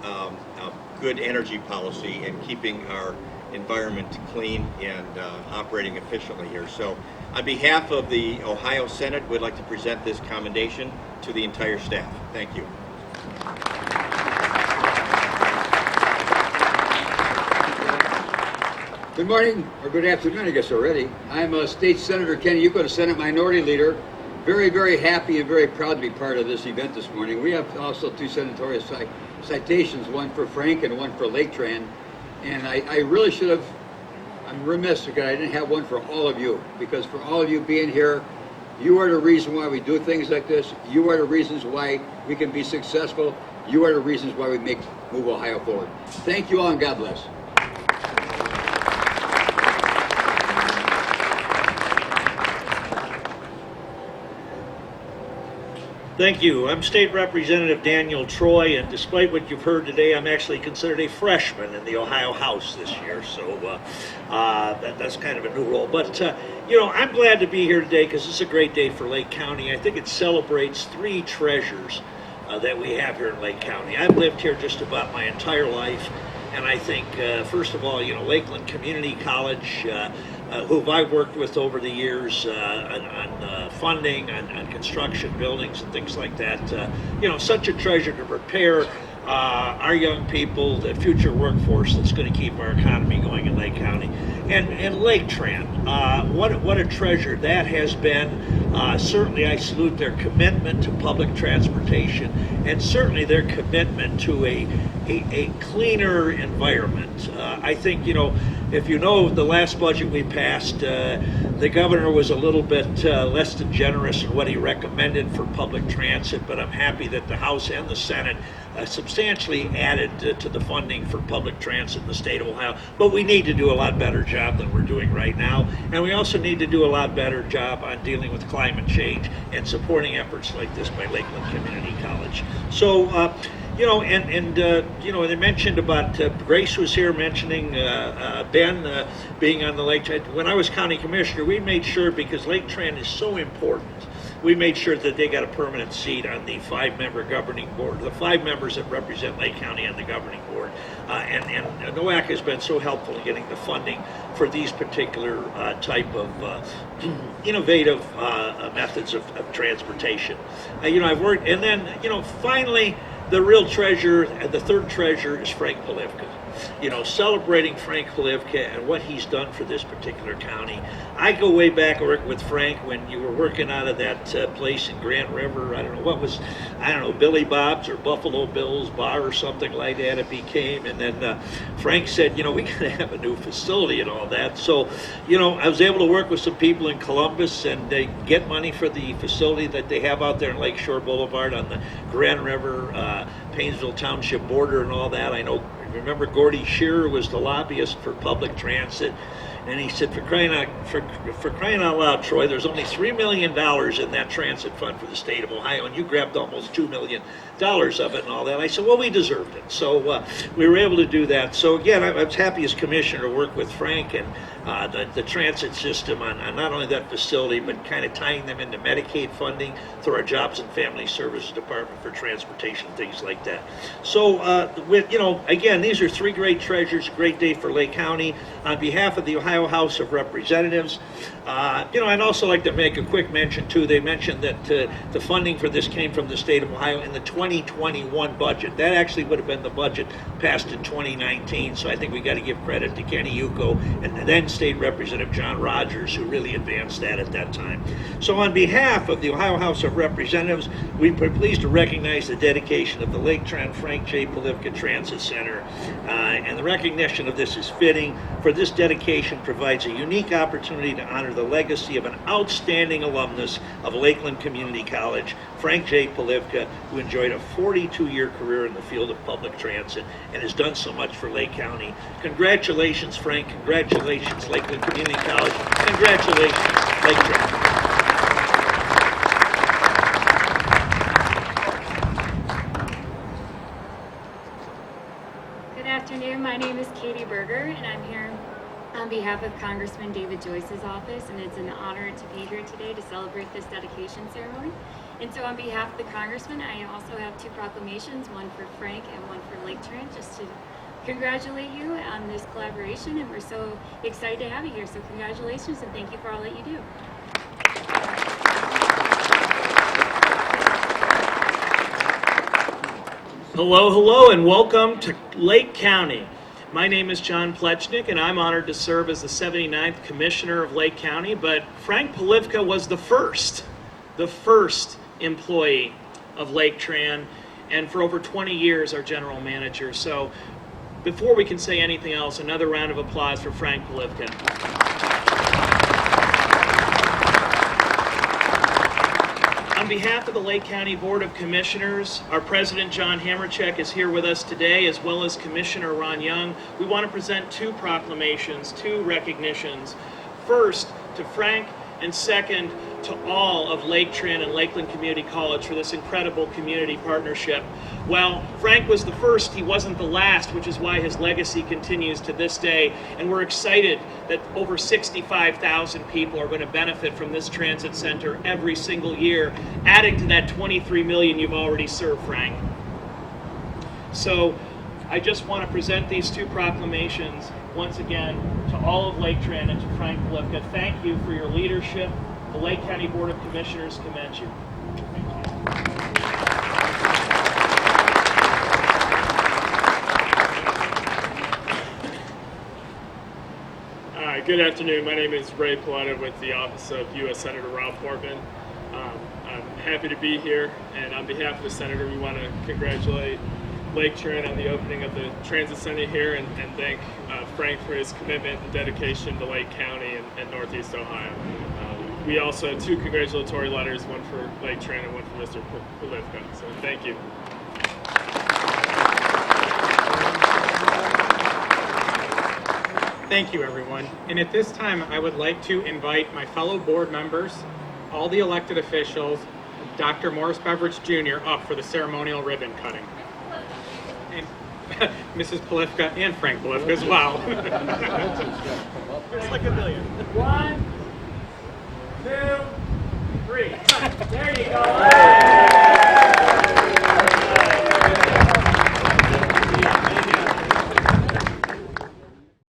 good energy policy and keeping our environment clean and operating efficiently here. So on behalf of the Ohio Senate, we'd like to present this commendation to the entire staff. Thank you. Good morning, or good afternoon, I guess already. I'm State Senator Kenny Yuko, the Senate Minority Leader. Very, very happy and very proud to be part of this event this morning. We have also two senatorial citations, one for Frank and one for Laketran. And I really should have, I'm remiss because I didn't have one for all of you, because for all of you being here, you are the reason why we do things like this. You are the reasons why we can be successful. You are the reasons why we move Ohio forward. Thank you all, and God bless. Thank you. I'm State Representative Daniel Troy, and despite what you've heard today, I'm actually considered a freshman in the Ohio House this year, so that's kind of a new role. But, I'm glad to be here today because it's a great day for Lake County. I think it celebrates three treasures that we have here in Lake County. I've lived here just about my entire life, and I think, first of all, Lakeland Community College, who I've worked with over the years on funding, on construction, buildings, and things like that. Such a treasure to prepare our young people, the future workforce that's going to keep our economy going in Lake County. And Laketran, what a treasure that has been. Certainly I salute their commitment to public transportation and certainly their commitment to a cleaner environment. I think, if the last budget we passed, the governor was a little bit less than generous in what he recommended for public transit, but I'm happy that the House and the Senate substantially added to the funding for public transit in the state of Ohio. But we need to do a lot better job than we're doing right now, and we also need to do a lot better job on dealing with climate change and supporting efforts like this by Lakeland Community College. So, they mentioned about, Grace was here mentioning Ben being on the Laketran. When I was county commissioner, we made sure, because Laketran is so important, we made sure that they got a permanent seat on the 5-member governing board, the 5 members that represent Lake County on the governing board. And Noaka has been so helpful in getting the funding for these particular type of innovative methods of transportation. I've worked, and then, finally, the real treasure, and the third treasure, is Frank Polivka. Celebrating Frank Polivka and what he's done for this particular county. I go way back working with Frank when you were working out of that place in Grand River. I don't know, Billy Bob's or Buffalo Bill's bar or something like that it became. And then Frank said, we got to have a new facility and all that. So, I was able to work with some people in Columbus and they get money for the facility that they have out there in Lakeshore Boulevard on the Grand River, Painesville Township border and all that. Remember Gordy Shearer was the lobbyist for public transit, and he said, for crying out loud, Troy, there's only $3 million in that transit fund for the state of Ohio, and you grabbed almost $2 million of it and all that. I said, well, we deserved it. So we were able to do that. So again, I was happy as commissioner to work with Frank and the transit system on not only that facility, but kind of tying them into Medicaid funding through our Jobs and Family Services Department for transportation, things like that. So again, these are three great treasures, a great day for Lake County. On behalf of the Ohio House of Representatives, I'd also like to make a quick mention too. They mentioned that the funding for this came from the state of Ohio in the 2021 budget. That actually would have been the budget passed in 2019. So I think we got to give credit to Kenny Yuko and then State Representative John Rogers, who really advanced that at that time. So on behalf of the Ohio House of Representatives, we're pleased to recognize the dedication of the Laketran Frank J. Polivka Transit Center. And the recognition of this is fitting, for this dedication provides a unique opportunity to honor the legacy of an outstanding alumnus of Lakeland Community College, Frank J. Polivka, who enjoyed a 42-year career in the field of public transit and has done so much for Lake County. Congratulations, Frank. Congratulations, Lakeland Community College. Congratulations, Laketran. Good afternoon. My name is Katie Berger, and I'm here on behalf of Congressman David Joyce's office, and it's an honor to be here today to celebrate this dedication ceremony. And so on behalf of the Congressman, I also have two proclamations, one for Frank and one for Laketran, just to congratulate you on this collaboration, and we're so excited to have you here. So congratulations, and thank you for all that you do. Hello, hello, and welcome to Lake County. My name is John Plechnik, and I'm honored to serve as the 79th Commissioner of Lake County, but Frank Polivka was the first employee of Laketran, and for over 20 years our general manager. So before we can say anything else, another round of applause for Frank Polivka. On behalf of the Lake County Board of Commissioners, our President John Hamercheck is here with us today, as well as Commissioner Ron Young. We want to present two proclamations, two recognitions. First, to Frank, and second, to all of Laketran and Lakeland Community College for this incredible community partnership. Well, Frank was the first, he wasn't the last, which is why his legacy continues to this day. And we're excited that over 65,000 people are going to benefit from this transit center every single year, adding to that 23 million you've already served, Frank. So I just want to present these two proclamations once again to all of Laketran and to Frank Polivka. Thank you for your leadership. The Lake County Board of Commissioners commends you. Good afternoon. My name is Ray Paletta with the Office of U.S. Senator Ralph Portman. I'm happy to be here, and on behalf of the Senator, we want to congratulate Laketran on the opening of the transit center here, and thank Frank for his commitment and dedication to Lake County and Northeast Ohio. We also have two congratulatory letters, one for Laketran and one for Mr. Polivka. So thank you. Thank you, everyone. And at this time, I would like to invite my fellow board members, all the elected officials, Dr. Morris Beveridge Jr. up for the ceremonial ribbon cutting. And Mrs. Polivka and Frank Polivka as well. It's like a million. 1, 2, 3. There you go.